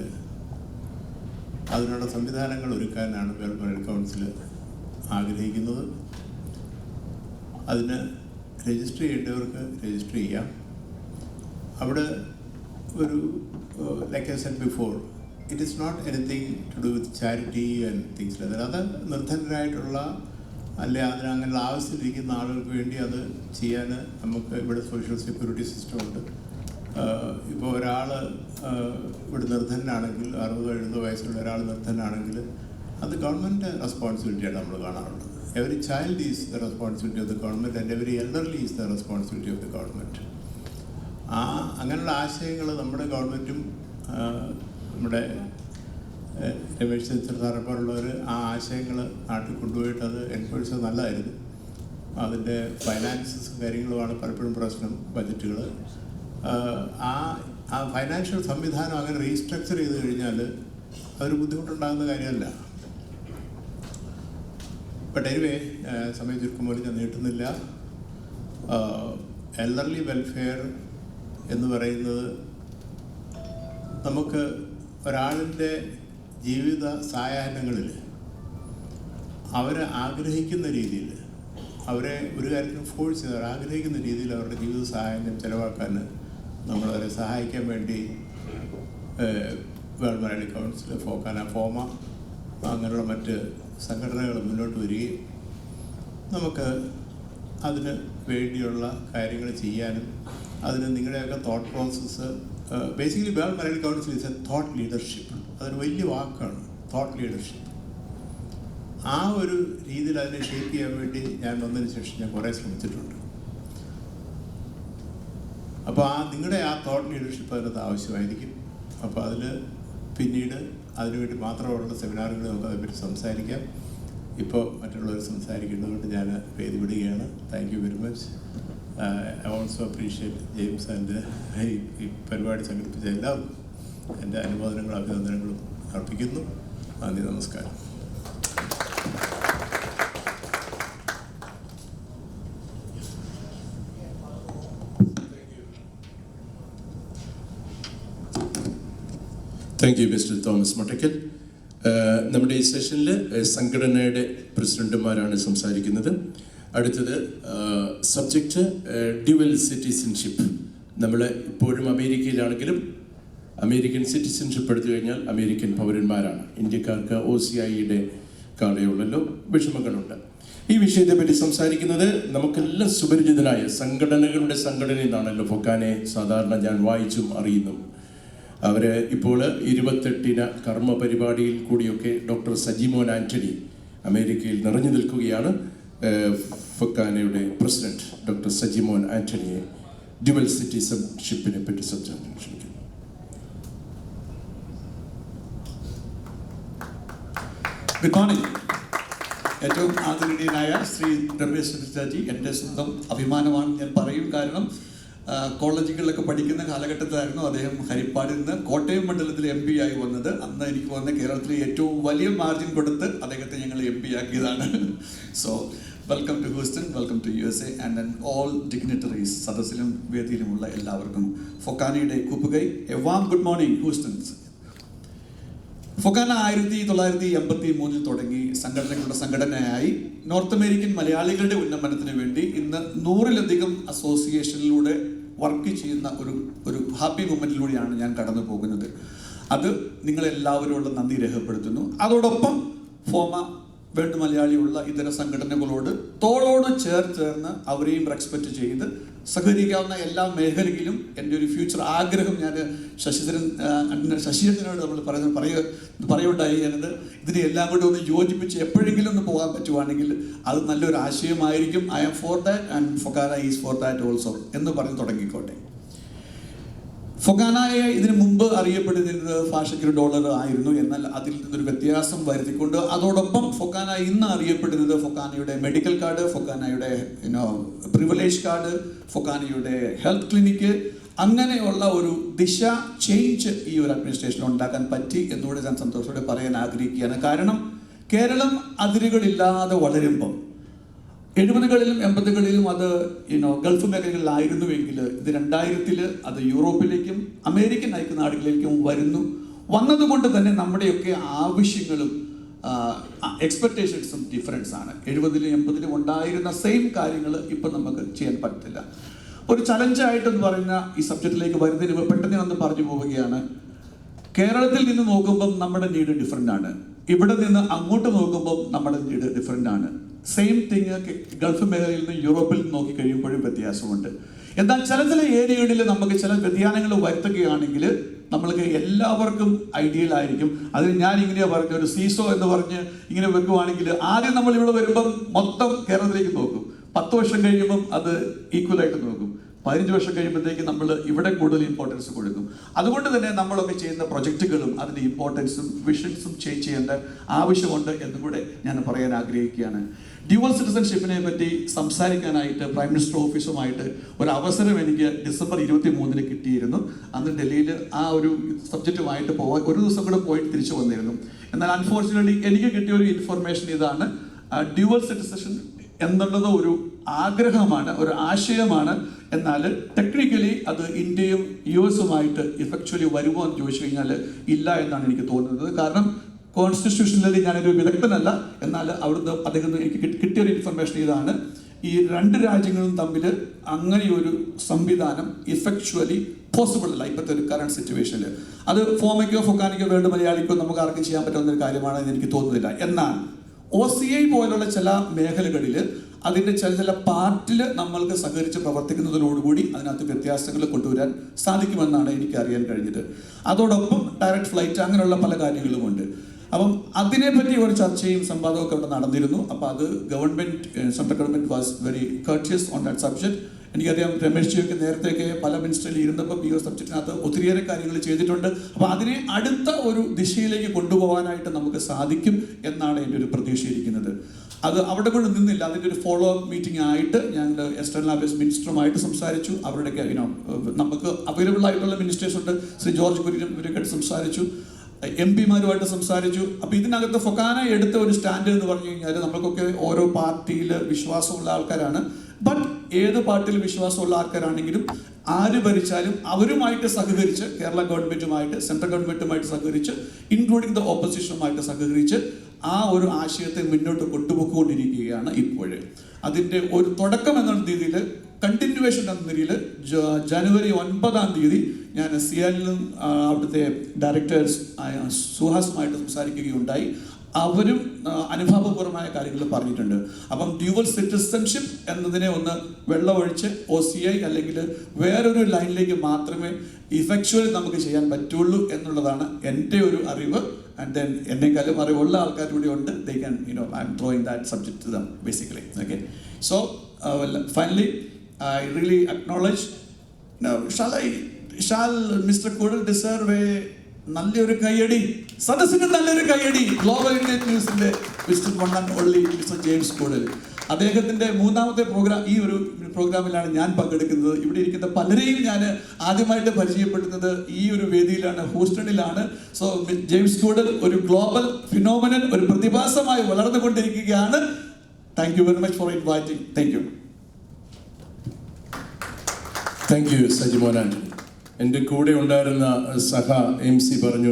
അതിനുള്ള സംവിധാനങ്ങൾ ഒരുക്കാനാണ് വേൾഡ് മലയാളി കൗൺസിൽ ആഗ്രഹിക്കുന്നത്. അതിന് രജിസ്റ്റർ ചെയ്യേണ്ടവർക്ക് രജിസ്റ്റർ ചെയ്യാം. അവിടെ ഒരു like I said before, it is not anything to do with charity and things like that. അത് നിർധനരായിട്ടുള്ള അല്ലെ അതിന് അങ്ങനെയുള്ള ആവശ്യത്തിലിരിക്കുന്ന ആളുകൾക്ക് വേണ്ടി അത് ചെയ്യാൻ നമുക്ക് ഇവിടെ സോഷ്യൽ സെക്യൂരിറ്റി സിസ്റ്റം ഉണ്ട്. ഇപ്പോൾ ഒരാൾ ഇവിടെ നിർധനാണെങ്കിൽ, 60-70 വയസ്സുള്ള ഒരാൾ നിർധനാണെങ്കിൽ അത് ഗവൺമെൻറ് റെസ്പോൺസിബിലിറ്റിയാണ് നമ്മൾ കാണാറുള്ളത്. Every child is the responsibility of the government and every elderly is the responsibility of the government. അങ്ങനെയുള്ള ആശയങ്ങൾ നമ്മുടെ ഗവൺമെൻറ്റും നമ്മുടെ രമേശ് ചെന്നിത്തല സാറപ്പോലുള്ളവർ ആ ആശയങ്ങൾ നാട്ടിൽ കൊണ്ടുപോയിട്ട് അത് എൻഫോഴ്സ് ചെയ്ത് നല്ലതായിരുന്നു. അതിൻ്റെ ഫൈനാൻസസും കാര്യങ്ങളുമാണ് പലപ്പോഴും പ്രശ്നം, ബജറ്റുകൾ. ആ ഫൈനാൻഷ്യൽ സംവിധാനം അങ്ങനെ റീസ്ട്രക്ചർ ചെയ്ത് കഴിഞ്ഞാൽ അതൊരു ബുദ്ധിമുട്ടുണ്ടാകുന്ന കാര്യമല്ല. ബട്ട് എനിവേ, സമയം ചുരുക്കം പോലെ ഞാൻ നീട്ടുന്നില്ല. എൽഡർലി വെൽഫെയർ എന്ന് പറയുന്നത് നമുക്ക് ഒരാളിൻ്റെ ജീവിത സായാഹ്നങ്ങളിൽ അവർ ആഗ്രഹിക്കുന്ന രീതിയിൽ, അവരെ ഒരു കാര്യത്തിനും ഫോഴ്സ് ചെയ്ത് അവർ ആഗ്രഹിക്കുന്ന രീതിയിൽ അവരുടെ ജീവിത സായാഹ്നം ചിലവാക്കാൻ നമ്മളവരെ സഹായിക്കാൻ വേണ്ടി വേൾഡ് മലയാളി കൗൺസിൽ, ഫോമ അങ്ങനെയുള്ള മറ്റ് സംഘടനകൾ മുന്നോട്ട് വരികയും നമുക്ക് അതിന് വേണ്ടിയുള്ള കാര്യങ്ങൾ ചെയ്യാനും അതിന് നിങ്ങളുടെയൊക്കെ thought process, basically world Malayali council is A thought leadership. അതൊരു വലിയ വാക്കാണ്, തോട്ട് ലീഡർഷിപ്പ്. ആ ഒരു രീതിയിൽ അതിനെ ഷേപ്പ് ചെയ്യാൻ വേണ്ടി ഞാൻ വന്നതിന് ശേഷം ഞാൻ കുറേ ശ്രമിച്ചിട്ടുണ്ട്. അപ്പോൾ നിങ്ങളുടെ ആ തോട്ട് ലീഡർഷിപ്പ് അതിനകത്ത് ആവശ്യമായിരിക്കും. അപ്പോൾ അതിൽ പിന്നീട് അതിനുവേണ്ടി മാത്രമുള്ള സെമിനാറുകൾ നമുക്ക് അതേപ്പറ്റി സംസാരിക്കാം. ഇപ്പോൾ മറ്റുള്ളവർ സംസാരിക്കേണ്ടതുകൊണ്ട് ഞാൻ വേദി വിടുകയാണ്. Thank you very much. I also appreciate James and ഈ പരിപാടി സംഘടിപ്പിച്ച എല്ലാവർക്കും എൻ്റെ അനുമോദനങ്ങളും അഭിനന്ദനങ്ങളും അർപ്പിക്കുന്നു. നന്ദി, നമസ്കാരം. Thank you mister Thomas Mattakkal. നമ്മുടെ ഈ സെഷനിൽ സംഘടനയുടെ പ്രസിഡന്റുമാരാണ് സംസാരിക്കുന്നത്. അടുത്തത് സബ്ജക്റ്റ് ഡ്യുവൽ സിറ്റിസൺഷിപ്പ്. നമ്മൾ ഇപ്പോഴും അമേരിക്കയിലാണെങ്കിലും അമേരിക്കൻ സിറ്റിസൺഷിപ്പ് എടുത്തു കഴിഞ്ഞാൽ അമേരിക്കൻ പൗരന്മാരാണ്. ഇന്ത്യക്കാർക്ക് OCIയുടെ കാർഡേയുള്ളല്ലോ, വിഷമങ്ങളുണ്ട്. ഈ വിഷയത്തെപ്പറ്റി സംസാരിക്കുന്നത് നമുക്കെല്ലാം സുപരിചിതനായ സംഘടനകളുടെ സംഘടന എന്നാണല്ലോ ഫൊക്കാനെ സാധാരണ ഞാൻ വായിച്ചും അറിയുന്നു. അവർ ഇപ്പോൾ 28-ന് കർമ്മ പരിപാടിയിൽ കൂടിയൊക്കെ ഡോക്ടർ സജിമോൻ ആൻ്റണി അമേരിക്കയിൽ നിറഞ്ഞു നിൽക്കുകയാണ്. ഫൊക്കാനയുടെ പ്രസിഡന്റ് ഡോക്ടർ സജിമോൻ ആൻ്റണിയെ ഡ്യുവൽ സിറ്റിസൺഷിപ്പിനെ പറ്റി സംസാരിക്കാൻ ക്ഷണിക്കുന്നു. Good morning. ഏറ്റവും ആദരണീയനായ ശ്രീ രമേശ് ചെന്നിത്തലാജി എൻ്റെ സ്വന്തം അഭിമാനമാണ് ഞാൻ പറയും. കാരണം കോളേജുകളിലൊക്കെ പഠിക്കുന്ന കാലഘട്ടത്തിലായിരുന്നു അദ്ദേഹം ഹരിപ്പാടിൽ നിന്ന് കോട്ടയം മണ്ഡലത്തിൽ MP ആയി വന്നത്. അന്ന് എനിക്ക് വന്ന കേരളത്തിലെ ഏറ്റവും വലിയ മാർജിൻ കൊടുത്ത് അദ്ദേഹത്തെ ഞങ്ങൾ MP ആക്കിയതാണ്. So welcome to Houston, welcome to USA and then all dignitaries. സദസ്സിലും വേദിയിലുമുള്ള എല്ലാവർക്കും ഫൊക്കാനയുടെ കൂപ്പുകൈ. A warm good morning Houston. FOKANA 1983 തുടങ്ങി സംഘടനകളുടെ സംഘടനയായി നോർത്ത് അമേരിക്കൻ മലയാളികളുടെ ഉന്നമനത്തിന് വേണ്ടി ഇന്ന് 100-ലധികം അസോസിയേഷനിലൂടെ വർക്ക് ചെയ്യുന്ന ഒരു ഹാപ്പി മൊമെന്റിലൂടെയാണ് ഞാൻ കടന്നു പോകുന്നത്. അത് നിങ്ങളെല്ലാവരോടും നന്ദി രേഖപ്പെടുത്തുന്നു. അതോടൊപ്പം ഫോമ വേൾഡ് മലയാളിയുള്ള ഇതര സംഘടനകളോട് തോളോട് ചേർന്ന് അവരെയും റെസ്പെക്റ്റ് ചെയ്ത് സഹകരിക്കാവുന്ന എല്ലാ മേഖലയിലും എൻ്റെ ഒരു ഫ്യൂച്ചർ ആഗ്രഹം ഞാൻ ശശിധരനോട് നമ്മൾ പറയുണ്ടായി. ഞാനത് ഇതിനെ എല്ലാം കൂടി ഒന്ന് യോജിപ്പിച്ച് എപ്പോഴെങ്കിലും ഒന്ന് പോകാൻ പറ്റുവാണെങ്കിൽ അത് നല്ലൊരു ആശയമായിരിക്കും. I am for that and FOKANA is for that also എന്ന് പറഞ്ഞ് തുടങ്ങിക്കോട്ടെ. ഫൊക്കാനയെ ഇതിനു മുമ്പ് അറിയപ്പെടുന്നത് ഫാഷയ്ക്ക് $1 ആയിരുന്നു. എന്നാൽ അതിൽ നിന്നൊരു വ്യത്യാസം വരുത്തിക്കൊണ്ട് അതോടൊപ്പം ഫൊക്കാന ഇന്ന് അറിയപ്പെടുന്നത് ഫൊക്കാനയുടെ മെഡിക്കൽ കാർഡ്, ഫൊക്കാനയുടെ പ്രിവിലേജ് കാർഡ്, ഫൊക്കാനയുടെ ഹെൽത്ത് ക്ലിനിക്ക്, അങ്ങനെയുള്ള ഒരു ദിശ ചേഞ്ച് ഈ ഒരു അഡ്മിനിസ്ട്രേഷൻ ഉണ്ടാക്കാൻ പറ്റി എന്നുകൂടി ഞാൻ സന്തോഷത്തോടെ പറയാൻ ആഗ്രഹിക്കുകയാണ്. കാരണം കേരളം അതിരുകളില്ലാതെ വളരുമ്പം 70-കളിലും 80-കളിലും അത് ഗൾഫ് മേഖലകളിലായിരുന്നുവെങ്കിൽ ഇത് 2000-ൽ അത് യൂറോപ്പിലേക്കും അമേരിക്കൻ ഐക്യനാടുകളിലേക്കും വന്നതുകൊണ്ട് തന്നെ നമ്മുടെയൊക്കെ ആവശ്യങ്ങളും എക്സ്പെക്ടേഷൻസും ഡിഫറൻസ് ആണ്. 70-ലും 80-ലും ഉണ്ടായിരുന്ന സെയിം കാര്യങ്ങൾ ഇപ്പം നമുക്ക് ചെയ്യാൻ പറ്റില്ല. ഒരു ചലഞ്ചായിട്ടെന്ന് പറയുന്ന ഈ സബ്ജക്റ്റിലേക്ക് വരുന്നതിന് പെട്ടെന്ന് ഒന്ന് പറഞ്ഞു പോവുകയാണ്. കേരളത്തിൽ നിന്ന് നോക്കുമ്പം നമ്മുടെ നീഡ് ഡിഫറെൻ്റ് ആണ്. ഇവിടെ നിന്ന് അങ്ങോട്ട് നോക്കുമ്പം നമ്മുടെ നീഡ് ഡിഫറെൻ്റ് ആണ്. സെയിം തിങ് ഗൾഫ് മേഖലയിൽ നിന്ന് യൂറോപ്പിൽ നോക്കി കഴിയുമ്പോഴും വ്യത്യാസമുണ്ട്. എന്നാൽ ചില ഏരിയകളിൽ നമുക്ക് ചില വ്യതിയാനങ്ങൾ വരുത്തുകയാണെങ്കിൽ നമ്മൾക്ക് എല്ലാവർക്കും ഐഡിയൽ ആയിരിക്കും. അതിന് ഞാൻ ഇങ്ങനെയാ പറഞ്ഞ ഒരു സീസോ എന്ന് പറഞ്ഞ് ഇങ്ങനെ വെക്കുവാണെങ്കിൽ ആദ്യം നമ്മൾ ഇവിടെ വരുമ്പം മൊത്തം കേരളത്തിലേക്ക് നോക്കും. 10 വർഷം കഴിയുമ്പം അത് ഈക്വലായിട്ട് നോക്കും. 15 വർഷം കഴിയുമ്പോഴത്തേക്ക് നമ്മൾ ഇവിടെ കൂടുതൽ ഇമ്പോർട്ടൻസ് കൊടുക്കും. അതുകൊണ്ട് തന്നെ നമ്മളൊക്കെ ചെയ്യുന്ന പ്രൊജക്റ്റുകളും അതിൻ്റെ ഇമ്പോർട്ടൻസും വിഷൻസും ചേഞ്ച് ചെയ്യേണ്ട ആവശ്യമുണ്ട് എന്നും കൂടെ ഞാൻ പറയാൻ ആഗ്രഹിക്കുകയാണ്. ഡ്യുവൽ സിറ്റിസൺഷിപ്പിനെ പറ്റി സംസാരിക്കാനായിട്ട് പ്രൈം മിനിസ്റ്റർ ഓഫീസുമായിട്ട് ഒരു അവസരം എനിക്ക് ഡിസംബർ 23-ന് കിട്ടിയിരുന്നു. അന്ന് ഡൽഹിയിൽ ആ ഒരു സബ്ജക്റ്റുമായിട്ട് പോകാൻ ഒരു ദിവസം കൂടെ പോയിട്ട് തിരിച്ചു വന്നിരുന്നു. എന്നാൽ അൺഫോർച്ചുനേറ്റ്ലി എനിക്ക് കിട്ടിയ ഒരു ഇൻഫർമേഷൻ ഇതാണ്. ഡ്യുവൽ സിറ്റിസൺ എന്നുള്ളത് ഒരു ആഗ്രഹമാണ്, ഒരു ആശയമാണ്. എന്നാൽ ടെക്നിക്കലി അത് ഇന്ത്യയും US-ഉമായിട്ട് ഇഫക്ച്വലി വരുമോ എന്ന് ചോദിച്ചു കഴിഞ്ഞാൽ ഇല്ല എന്നാണ് എനിക്ക് തോന്നുന്നത്. കാരണം കോൺസ്റ്റിറ്റ്യൂഷനിൽ ഞാനൊരു വിദഗ്ധനല്ല. എന്നാൽ അവിടുന്ന് അദ്ദേഹത്തിന് എനിക്ക് കിട്ടിയൊരു ഇൻഫർമേഷൻ ഇതാണ്. ഈ 2 രാജ്യങ്ങളും തമ്മിൽ അങ്ങനെയൊരു സംവിധാനം ഇഫക്ച്വലി പോസിബിൾ അല്ല ഇപ്പോഴത്തെ ഒരു കറണ്ട് സിറ്റുവേഷനിൽ. അത് ഫോമയ്ക്കോ ഫൊക്കാനയ്ക്കോ വേൾഡ് മലയാളിക്കോ നമുക്ക് ആർക്കും ചെയ്യാൻ പറ്റുന്ന ഒരു കാര്യമാണെന്ന് എനിക്ക് തോന്നുന്നില്ല. എന്നാൽ OCI പോലുള്ള ചില മേഖലകളിൽ അതിൻ്റെ ചില പാർട്ടിൽ നമ്മൾക്ക് സഹകരിച്ച് പ്രവർത്തിക്കുന്നതിനോടുകൂടി അതിനകത്ത് വ്യത്യാസങ്ങൾ കൊണ്ടുവരാൻ സാധിക്കുമെന്നാണ് എനിക്ക് അറിയാൻ കഴിഞ്ഞത്. അതോടൊപ്പം ഡയറക്റ്റ് ഫ്ലൈറ്റ് അങ്ങനെയുള്ള പല കാര്യങ്ങളുമുണ്ട്. അപ്പം അതിനെപ്പറ്റി ഒരു ചർച്ചയും സംവാദമൊക്കെ അവിടെ നടന്നിരുന്നു. അപ്പോൾ അത് central government was very courteous on that subject. എനിക്കറിയാം രമേശ് ജിയൊക്കെ നേരത്തെയൊക്കെ പല മിനിസ്റ്ററിൽ ഇരുന്നപ്പോൾ ഈ ഒരു സബ്ജക്റ്റിനകത്ത് ഒത്തിരിയേറെ കാര്യങ്ങൾ ചെയ്തിട്ടുണ്ട്. അപ്പോൾ അതിനെ അടുത്ത ഒരു ദിശയിലേക്ക് കൊണ്ടുപോകാനായിട്ട് നമുക്ക് സാധിക്കും എന്നാണ് എൻ്റെ ഒരു പ്രതീക്ഷയിരിക്കുന്നത്. അത് അവിടെ കൊണ്ട് നിന്നില്ല. അതിൻ്റെ ഒരു ഫോളോ അപ്പ് മീറ്റിംഗ് ആയിട്ട് ഞങ്ങൾ എക്സ്റ്റേണൽ അഫയേഴ്സ് മിനിസ്റ്ററുമായിട്ട് സംസാരിച്ചു. അവരുടെയൊക്കെ നമുക്ക് അവൈലബിൾ ആയിട്ടുള്ള മിനിസ്റ്റേഴ്സ് ഉണ്ട്. ശ്രീ ജോർജ് കുര്യൻ ഇവരൊക്കെ സംസാരിച്ചു. MP-മാരുമായിട്ട് സംസാരിച്ചു. അപ്പോൾ ഇതിനകത്ത് ഫൊക്കാന എടുത്ത ഒരു സ്റ്റാൻഡ് എന്ന് പറഞ്ഞു കഴിഞ്ഞാൽ നമ്മൾക്കൊക്കെ ഓരോ പാർട്ടിയിൽ വിശ്വാസമുള്ള ആൾക്കാരാണ്. ബട്ട് ഏത് പാർട്ടിയിൽ വിശ്വാസമുള്ള ആൾക്കാരാണെങ്കിലും ആര് ഭരിച്ചാലും അവരുമായിട്ട് സഹകരിച്ച് കേരള ഗവൺമെൻറ്റുമായിട്ട് സെൻട്രൽ ഗവൺമെൻറ്റുമായിട്ട് സഹകരിച്ച് ഇൻക്ലൂഡിങ് ദ ഓപ്പോസിഷനുമായിട്ട് സഹകരിച്ച് ആ ഒരു ആശയത്തെ മുന്നോട്ട് കൊണ്ടുപോയിക്കൊണ്ടിരിക്കുകയാണ് ഇപ്പോഴേ. അതിൻ്റെ ഒരു തുടക്കം എന്ന രീതിയിൽ കണ്ടിന്യൂവേഷൻ എന്ന നിലയിൽ ജനുവരി 9 ഞാൻ സിയാലിലും അവിടുത്തെ ഡയറക്ടേഴ്സ് സുഹാസുമായിട്ട് സംസാരിക്കുകയുണ്ടായി. അവരും അനുഭാവപൂർവമായ കാര്യങ്ങൾ പറഞ്ഞിട്ടുണ്ട്. അപ്പം ഡ്യുവൽ സിറ്റിസൺഷിപ്പ് എന്നതിനെ ഒന്ന് വെള്ളമൊഴിച്ച് OCI അല്ലെങ്കിൽ വേറൊരു ലൈനിലേക്ക് മാത്രമേ ഇഫക്ച്വലി നമുക്ക് ചെയ്യാൻ പറ്റുള്ളൂ എന്നുള്ളതാണ് എൻ്റെ ഒരു അറിവ്. ആൻഡ് ദെൻ എന്നെക്കാളും അറിവുള്ള ആൾക്കാർ കൂടി ഉണ്ട്. ദേ can I am throwing that subject to them basically. Okay, so finally I really acknowledge. Shall mister Koodal deserve നല്ലൊരു കയ്യടി, സദസ്സിന് നല്ലൊരു കയ്യടി. ഗ്ലോബൽ ഇന്ത്യൻ ന്യൂസിന്റെ mister one and only mister James Koodal. അദ്ദേഹത്തിന്റെ 3ാമത്തെ പ്രോഗ്രാം, ഈ ഒരു പ്രോഗ്രാമിലാണ് ഞാൻ പങ്കെടുക്കുന്നത്. ഇവിടെ ഇരിക്കുന്ന പലരെയും ഞാൻ ആദ്യമായിട്ട് പരിചയപ്പെടുന്നത് ഈ ഒരു വേദിയിലാണ്, ഹൂസ്റ്റണിലാണ്. സോ ജെയിംസ് കൂടൽ ഒരു ഗ്ലോബൽ ഫിനോമിനൻ, ഒരു പ്രതിഭാസമായി വളർന്നുകൊണ്ടിരിക്കുകയാണ്. Thank you very much for inviting. Thank you. Thank you Sajimon Antony. എൻ്റെ കൂടെ ഉണ്ടായിരുന്ന സഹ MC പറഞ്ഞു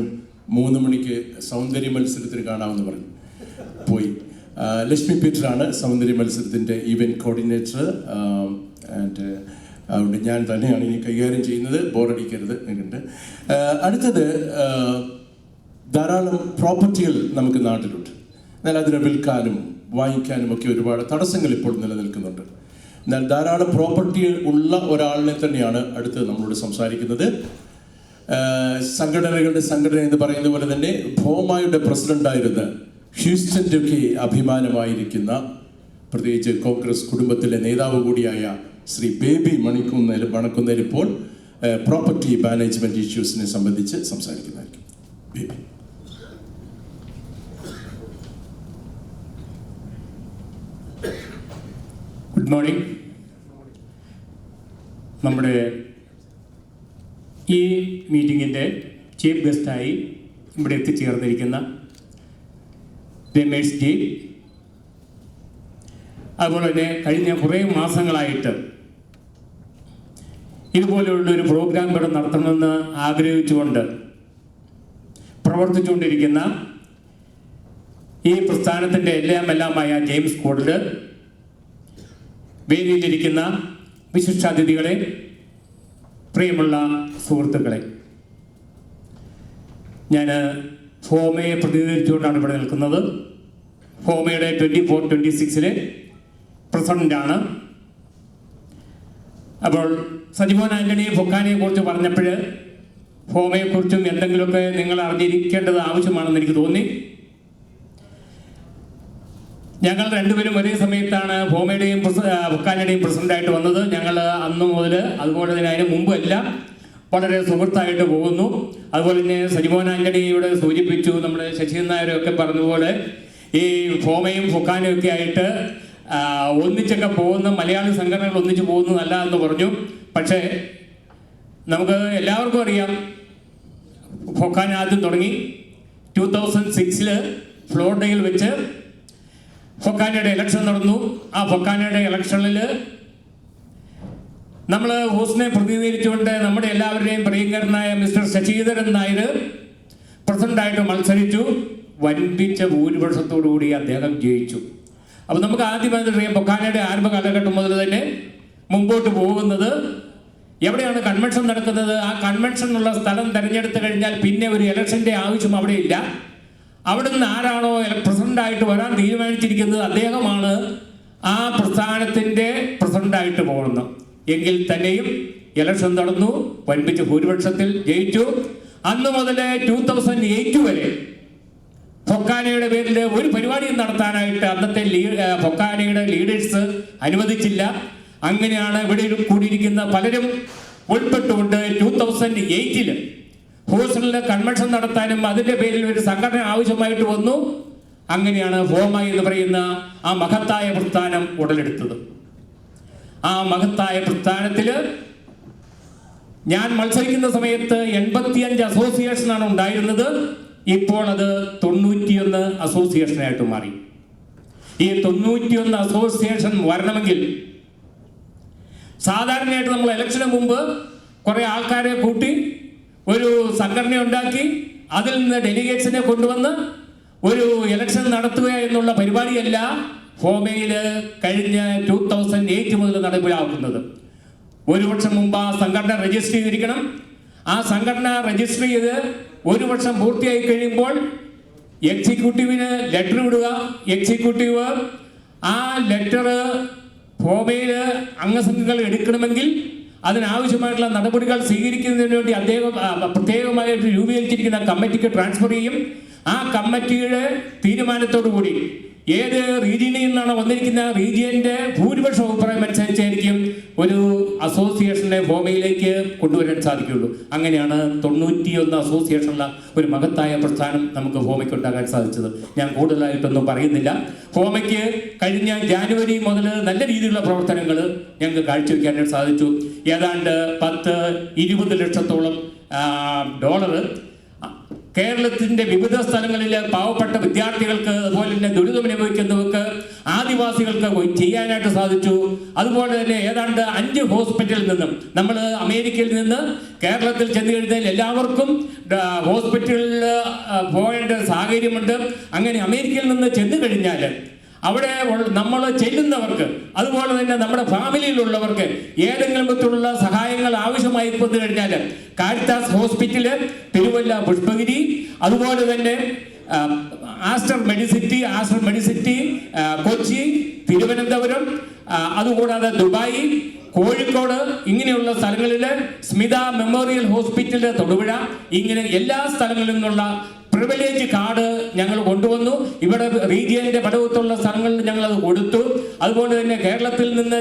3 മണിക്ക് സൗന്ദര്യ മത്സരത്തിന് കാണാമെന്ന് പറഞ്ഞു. പോയി. ലക്ഷ്മി പീറ്ററാണ് സൗന്ദര്യ മത്സരത്തിൻ്റെ ഈവൻറ്റ് കോർഡിനേറ്റർ. ആൻഡ് അതുകൊണ്ട് ഞാൻ തന്നെയാണ് ഇനി കൈകാര്യം ചെയ്യുന്നത്. ബോറടിക്കരുത് എന്നുണ്ട്. അടുത്തത്, ധാരാളം പ്രോപ്പർട്ടികൾ നമുക്ക് നാട്ടിലുണ്ട്. എന്നാൽ അതിനെ വിൽക്കാനും വാങ്ങിക്കാനും ഒക്കെ ഒരുപാട് തടസ്സങ്ങൾ ഇപ്പോൾ നിലനിൽക്കുന്നുണ്ട്. എന്നാൽ ധാരാളം പ്രോപ്പർട്ടി ഉള്ള ഒരാളിനെ തന്നെയാണ് അടുത്ത് നമ്മളോട് സംസാരിക്കുന്നത്. സംഘടനകളുടെ സംഘടന എന്ന് പറയുന്ന പോലെ തന്നെ ഭോമായുടെ പ്രസിഡന്റായിരുന്ന ഹ്യൂസ്റ്റൻ്റെ ഒക്കെ അഭിമാനമായിരിക്കുന്ന, പ്രത്യേകിച്ച് കോൺഗ്രസ് കുടുംബത്തിലെ നേതാവ് കൂടിയായ ശ്രീ ബേബി മണക്കുന്നേൽ ഇപ്പോൾ പ്രോപ്പർട്ടി മാനേജ്മെന്റ് ഇഷ്യൂസിനെ സംബന്ധിച്ച് സംസാരിക്കുന്നതായിരിക്കും. ബേബി. Good morning. നമ്മുടെ ഈ മീറ്റിങ്ങിൻ്റെ ചീഫ് ഗസ്റ്റായി ഇവിടെ എത്തിച്ചേർന്നിരിക്കുന്ന രമേഷ് ജി, അതുപോലെ തന്നെ കഴിഞ്ഞ കുറേ മാസങ്ങളായിട്ട് ഇതുപോലെയുള്ളൊരു പ്രോഗ്രാം ഇവിടെ നടത്തണമെന്ന് ആഗ്രഹിച്ചുകൊണ്ട് പ്രവർത്തിച്ചുകൊണ്ടിരിക്കുന്ന ഈ പ്രസ്ഥാനത്തിൻ്റെ എല്ലാമായ ജെയിംസ് കൂടൽ, വേദിയിലിരിക്കുന്ന വിശിഷ്ടാതിഥികളെ, പ്രിയമുള്ള സുഹൃത്തുക്കളെ, ഞാൻ ഫോമയെ പ്രതിനിധീകരിച്ചുകൊണ്ടാണ് ഇവിടെ നിൽക്കുന്നത്. ഫോമയുടെ 24-26 പ്രസിഡന്റാണ്. അപ്പോൾ സജിമോൻ ആന്റണി ഫൊക്കാനയെ കുറിച്ച് പറഞ്ഞപ്പോൾ ഫോമയെക്കുറിച്ചും എന്തെങ്കിലുമൊക്കെ നിങ്ങൾ അറിഞ്ഞിരിക്കേണ്ടത് ആവശ്യമാണെന്ന് എനിക്ക് തോന്നി. ഞങ്ങൾ രണ്ടുപേരും ഒരേ സമയത്താണ് ഫോമയുടെയും ഫൊക്കാനയുടെയും പ്രസിഡന്റായിട്ട് വന്നത്. ഞങ്ങൾ അന്ന് മുതൽ, അതുപോലെ തന്നെ അതിന് മുമ്പെല്ലാം വളരെ സുഹൃത്തായിട്ട് പോകുന്നു. അതുപോലെ തന്നെ സജിമോൻ ആന്റണിയോട് സൂചിപ്പിച്ചു, നമ്മുടെ ശശിധരൻ നായരൊക്കെ പറഞ്ഞതുപോലെ ഈ ഫോമയും ഫൊക്കാനയും ഒക്കെ ആയിട്ട് ഒന്നിച്ചൊക്കെ പോകുന്ന മലയാളി സംഘടനകൾ ഒന്നിച്ച് പോകുന്നതല്ല എന്ന് പറഞ്ഞു. പക്ഷേ നമുക്ക് എല്ലാവർക്കും അറിയാം, ഫൊക്കാന ആദ്യം തുടങ്ങി 2006 ഫ്ലോറിഡയിൽ വെച്ച് ഫൊക്കാനയുടെ ഇലക്ഷൻ നടന്നു. ആ ഫൊക്കാനയുടെ ഇലക്ഷനിൽ നമ്മൾ ഹൂസ്റ്റനെ പ്രതിനിധീകരിച്ചുകൊണ്ട് നമ്മുടെ എല്ലാവരുടെയും പ്രിയങ്കരനായ മിസ്റ്റർ ശശിധരൻ നായർ പ്രസിഡന്റായിട്ട് മത്സരിച്ചു. വൻപിച്ച ഭൂരിപക്ഷത്തോടുകൂടി അദ്ദേഹം ജയിച്ചു. അപ്പോൾ നമുക്ക് ആദ്യമായിട്ട് അറിയാം, ഫൊക്കാനയുടെ ആരംഭ കാലഘട്ടം മുതൽ തന്നെ മുമ്പോട്ട് പോകുന്നത് എവിടെയാണ് കൺവെൻഷൻ നടക്കുന്നത്. ആ കൺവെൻഷനുള്ള സ്ഥലം തിരഞ്ഞെടുത്തു കഴിഞ്ഞാൽ പിന്നെ ഒരു ഇലക്ഷൻ്റെ ആവശ്യം അവിടെ ഇല്ല. അവിടുന്ന് ആരാണോ പ്രസിഡന്റായിട്ട് വരാൻ തീരുമാനിച്ചിരിക്കുന്നത് അദ്ദേഹമാണ് ആ പ്രസ്ഥാനത്തിൻ്റെ പ്രസിഡന്റായിട്ട് പോകുന്നത്. എങ്കിൽ തന്നെയും ഇലക്ഷൻ നടന്നു, വൻപിച്ച ഭൂരിപക്ഷത്തിൽ ജയിച്ചു. അന്ന് മുതൽ 2008 വരെ ഫൊക്കാനയുടെ പേരിൽ ഒരു പരിപാടിയും നടത്താനായിട്ട് അന്നത്തെ ഫൊക്കാനയുടെ ലീഡേഴ്സ് അനുവദിച്ചില്ല. അങ്ങനെയാണ് ഇവിടെ കൂടിയിരിക്കുന്ന പലരും ഉൾപ്പെട്ടുകൊണ്ട് 2008 ഹൂസ്റ്റണിൽ കൺവെൻഷൻ നടത്താനും അതിൻ്റെ പേരിൽ ഒരു സംഘടന ആവശ്യമായിട്ട് വന്നു. അങ്ങനെയാണ് ഫോമ എന്ന് പറയുന്ന ആ മഹത്തായ പ്രസ്ഥാനം ഉടലെടുത്തത്. ആ മഹത്തായ പ്രസ്ഥാനത്തിൽ ഞാൻ മത്സരിക്കുന്ന സമയത്ത് 85 അസോസിയേഷനാണ് ഉണ്ടായിരുന്നത്. ഇപ്പോൾ അത് 91 അസോസിയേഷനായിട്ട് മാറി. ഈ 91 അസോസിയേഷൻ വരണമെങ്കിൽ സാധാരണയായിട്ട് നമ്മൾ ഇലക്ഷന് മുമ്പ് കുറേ ആൾക്കാരെ കൂട്ടി ഒരു സംഘടന ഉണ്ടാക്കി അതിൽ നിന്ന് ഡെലിഗേറ്റ്സിനെ കൊണ്ടുവന്ന് ഒരു ഇലക്ഷൻ നടത്തുക എന്നുള്ള പരിപാടിയല്ല ഫോമയിൽ കഴിഞ്ഞ 2008 മുതൽ നടപ്പിലാക്കുന്നത്. 1 വർഷം മുമ്പ് ആ സംഘടന രജിസ്റ്റർ ചെയ്തിരിക്കണം. ആ സംഘടന രജിസ്റ്റർ ചെയ്ത് 1 വർഷം പൂർത്തിയായി കഴിയുമ്പോൾ എക്സിക്യൂട്ടീവിന് ലെറ്റർ വിടുക. എക്സിക്യൂട്ടീവ് ആ ലെറ്റർ ഫോമയിൽ അംഗസംഖ്യകൾ എടുക്കണമെങ്കിൽ അതിനാവശ്യമായിട്ടുള്ള നടപടികൾ സ്വീകരിക്കുന്നതിന് വേണ്ടി അദ്ദേഹം പ്രത്യേകമായിട്ട് രൂപീകരിച്ചിരിക്കുന്ന കമ്മിറ്റിക്ക് ട്രാൻസ്ഫർ ചെയ്യും. ആ കമ്മിറ്റിയുടെ തീരുമാനത്തോടു കൂടി ഏത് റീജിയനിൽ നിന്നാണ് വന്നിരിക്കുന്ന റീജിയന്റെ ഭൂരിപക്ഷ അഭിപ്രായം അനുസരിച്ചായിരിക്കും ഒരു അസോസിയേഷനെ ഫോമയിലേക്ക് കൊണ്ടുവരാൻ സാധിക്കുകയുള്ളൂ. അങ്ങനെയാണ് 91 അസോസിയേഷനുള്ള ഒരു മഹത്തായ പ്രസ്ഥാനം നമുക്ക് ഫോമയ്ക്ക് ഉണ്ടാകാൻ സാധിച്ചത്. ഞാൻ കൂടുതലായിട്ടൊന്നും പറയുന്നില്ല. ഫോമയ്ക്ക് കഴിഞ്ഞ ജാനുവരി മുതൽ നല്ല രീതിയിലുള്ള പ്രവർത്തനങ്ങൾ ഞങ്ങൾക്ക് കാഴ്ചവെക്കാനായിട്ട് സാധിച്ചു. ഏതാണ്ട് 10-20 ലക്ഷത്തോളം ഡോളർ കേരളത്തിൻ്റെ വിവിധ സ്ഥലങ്ങളിലെ പാവപ്പെട്ട വിദ്യാർത്ഥികൾക്ക്, അതുപോലെ തന്നെ ദുരിതമനുഭവിക്കുന്നവർക്ക്, ആദിവാസികൾക്ക് ചെയ്യാനായിട്ട് സാധിച്ചു. അതുപോലെ തന്നെ ഏതാണ്ട് 5 ഹോസ്പിറ്റലിൽ നിന്നും, നമ്മൾ അമേരിക്കയിൽ നിന്ന് കേരളത്തിൽ ചെന്ന് കഴിഞ്ഞാൽ എല്ലാവർക്കും ഹോസ്പിറ്റലിൽ പോകേണ്ട സാഹചര്യമുണ്ട്. അങ്ങനെ അമേരിക്കയിൽ നിന്ന് ചെന്ന് കഴിഞ്ഞാൽ അവിടെ നമ്മൾ ചെല്ലുന്നവർക്ക്, അതുപോലെ തന്നെ നമ്മുടെ ഫാമിലിയിലുള്ളവർക്ക് ഏതെങ്കിലും വിധത്തിലുള്ള സഹായങ്ങൾ ആവശ്യമായി വന്നു കഴിഞ്ഞാൽ കാരിത്താസ് ഹോസ്പിറ്റല്, തിരുവല്ല പുഷ്പഗിരി, അതുപോലെ തന്നെ ആസ്റ്റർ മെഡിസിറ്റി കൊച്ചി, തിരുവനന്തപുരം, അതുകൂടാതെ ദുബായ്, കോഴിക്കോട്, ഇങ്ങനെയുള്ള സ്ഥലങ്ങളിൽ സ്മിത മെമ്മോറിയൽ ഹോസ്പിറ്റൽ തൊടുപുഴ, ഇങ്ങനെ എല്ലാ സ്ഥലങ്ങളിൽ നിന്നുള്ള പ്രിവിലേജ് കാർഡ് ഞങ്ങൾ കൊണ്ടുവന്നു. ഇവിടെ റീജിയന്റെ പടവത്തുള്ള സ്ഥലങ്ങളിൽ ഞങ്ങൾ അത് കൊടുത്തു. അതുപോലെ തന്നെ കേരളത്തിൽ നിന്ന്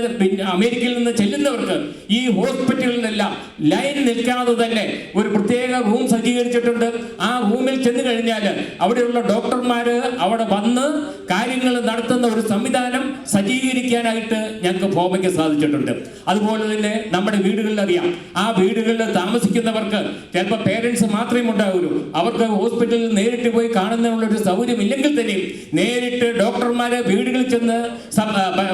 അമേരിക്കയിൽ നിന്ന് ചെല്ലുന്നവർക്ക് ഈ ഹോസ്പിറ്റലിനെല്ലാം ലൈൻ നിൽക്കാതെ തന്നെ ഒരു പ്രത്യേക റൂം സജ്ജീകരിച്ചിട്ടുണ്ട്. ആ റൂമിൽ ചെന്ന് കഴിഞ്ഞാൽ അവിടെയുള്ള ഡോക്ടർമാർ അവിടെ വന്ന് കാര്യങ്ങൾ നടത്തുന്ന ഒരു സംവിധാനം സജ്ജീകരിക്കാനായിട്ട് ഞങ്ങൾക്ക് ഫോമയ്ക്ക് സാധിച്ചിട്ടുണ്ട്. അതുപോലെ തന്നെ നമ്മുടെ വീടുകളിൽ അറിയാം, ആ വീടുകളിൽ താമസിക്കുന്നവർക്ക് ചിലപ്പോൾ പേരൻസ് മാത്രമേ ഉണ്ടാവുള്ളൂ. അവർക്ക് ഹോസ്പിറ്റലിൽ നേരിട്ട് പോയി കാണുന്നതിനുള്ളൊരു സൗകര്യം ഇല്ലെങ്കിൽ തന്നെയും നേരിട്ട് ഡോക്ടർമാരെ വീടുകളിൽ ചെന്ന്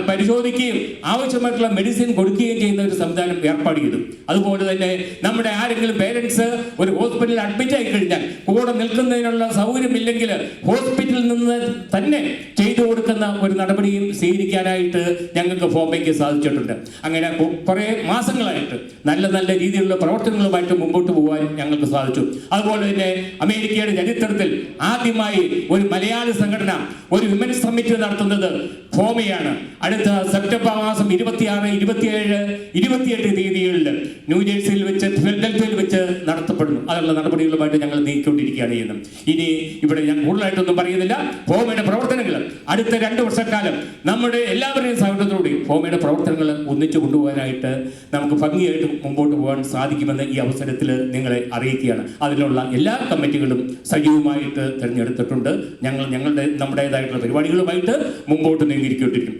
പരിശോധിക്കുകയും ആവശ്യമായിട്ടുള്ള മെഡിസിൻ കൊടുക്കുകയും ചെയ്യുന്ന ഒരു സംവിധാനം ഏർപ്പാട് ചെയ്തു. അതുപോലെ തന്നെ നമ്മുടെ ആരെങ്കിലും പേരൻസ് ഒരു ഹോസ്പിറ്റലിൽ അഡ്മിറ്റ് ആയി കഴിഞ്ഞാൽ കൂടെ നിൽക്കുന്നതിനുള്ള സൗകര്യമില്ലെങ്കിൽ ഹോസ്പിറ്റലിൽ നിന്ന് തന്നെ ചെയ്തു കൊടുക്കുന്ന ഒരു നടപടിയും സ്വീകരിക്കാനായിട്ട് ഞങ്ങൾക്ക് ഫോമയ്ക്ക് സാധിച്ചിട്ടുണ്ട്. അങ്ങനെ കുറേ മാസങ്ങളായിട്ട് നല്ല നല്ല രീതിയിലുള്ള പ്രവർത്തനങ്ങളുമായിട്ട് മുമ്പോട്ട് പോകാൻ ഞങ്ങൾക്ക് സാധിച്ചു. അതുപോലെ തന്നെ അമേരിക്കയുടെ ചരിത്രത്തിൽ ആദ്യമായി ഒരു മലയാളി സംഘടന ഒരു വിമൻസ് സമ്മിറ്റ് നടത്തുന്നത് ഫോമയാണ്. അടുത്ത സെപ്റ്റംബർ മാസം 26, 27, 28 തീയതികളിൽ ന്യൂജേഴ്സിയിൽ വെച്ച്, ഫിലഡൽഫിയയിൽ വെച്ച് നടത്തപ്പെടുന്നു. അതിനുള്ള നടപടികളുമായിട്ട് ഞങ്ങൾ നീക്കിക്കൊണ്ടിരിക്കുകയാണ് ചെയ്യുന്നത്. ഇനി ഇവിടെ ഞാൻ കൂടുതലായിട്ടൊന്നും പറയുന്നില്ല. ഫോമയുടെ പ്രവർത്തനങ്ങൾ അടുത്ത 2 വർഷക്കാലം നമ്മുടെ എല്ലാവരുടെയും സഹകരണത്തോടെ ഫോമയുടെ പ്രവർത്തനങ്ങൾ ഒന്നിച്ചു കൊണ്ടുപോകാനായിട്ട് നമുക്ക് ഭംഗിയായിട്ട് മുമ്പോട്ട് പോകാൻ സാധിക്കുമെന്ന് ഈ അവസരത്തിൽ നിങ്ങളെ അറിയിക്കുകയാണ്. അതിനുള്ള എല്ലാ കമ്മിറ്റികളും സജീവമായിട്ട് തിരഞ്ഞെടുത്തിട്ടുണ്ട്. ഞങ്ങൾ നമ്മുടേതായിട്ടുള്ള പരിപാടികളുമായിട്ട് മുമ്പോട്ട് നീങ്ങിയിരിക്കൊണ്ടിരിക്കും.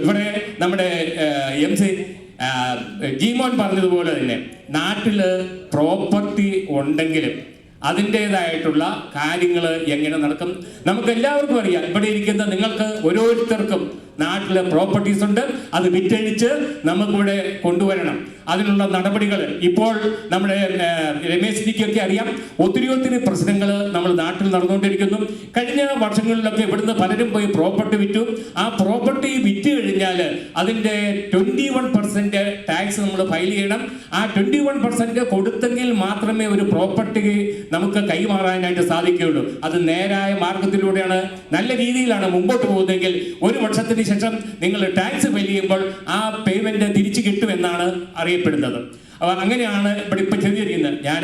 ഇവിടെ നമ്മുടെ MC ജീമോൻ പറഞ്ഞതുപോലെ തന്നെ നാട്ടിൽ പ്രോപ്പർട്ടി ഉണ്ടെങ്കിലും അതിൻ്റേതായിട്ടുള്ള കാര്യങ്ങൾ എങ്ങനെ നടക്കും നമുക്ക് എല്ലാവർക്കും അറിയാം. ഇവിടെ ഇരിക്കുന്ന നിങ്ങൾക്ക് ഓരോരുത്തർക്കും നാട്ടിൽ പ്രോപ്പർട്ടീസ് ഉണ്ട്. അത് വിറ്റഴിച്ച് നമുക്കിവിടെ കൊണ്ടുവരണം. അതിനുള്ള നടപടികൾ ഇപ്പോൾ നമ്മുടെ രമേശിനിക്കൊക്കെ അറിയാം. ഒത്തിരി പ്രശ്നങ്ങൾ നമ്മൾ നാട്ടിൽ നടന്നുകൊണ്ടിരിക്കുന്നു. കഴിഞ്ഞ വർഷങ്ങളിലൊക്കെ ഇവിടുന്ന് പലരും പോയി പ്രോപ്പർട്ടി വിറ്റു. ആ പ്രോപ്പർട്ടി വിറ്റ് കഴിഞ്ഞാൽ അതിൻ്റെ 21% ടാക്സ് നമ്മൾ ഫയൽ ചെയ്യണം. ആ 21% കൊടുത്തെങ്കിൽ മാത്രമേ ഒരു പ്രോപ്പർട്ടി നമുക്ക് കൈമാറാനായിട്ട് സാധിക്കുകയുള്ളൂ. അത് നേരായ മാർഗത്തിലൂടെയാണ്, നല്ല രീതിയിലാണ് മുമ്പോട്ട് പോകുന്നതെങ്കിൽ 1 വർഷത്തിന് ശേഷം നിങ്ങൾ ടാക്സ് ഫയൽ ചെയ്യുമ്പോൾ ആ പേയ്മെന്റ് തിരിച്ചു കിട്ടുമെന്നാണ് അറിയപ്പെടുന്നത്. അങ്ങനെയാണ് ഇവിടെ ഇപ്പം ചെയ്തിരിക്കുന്നത്. ഞാൻ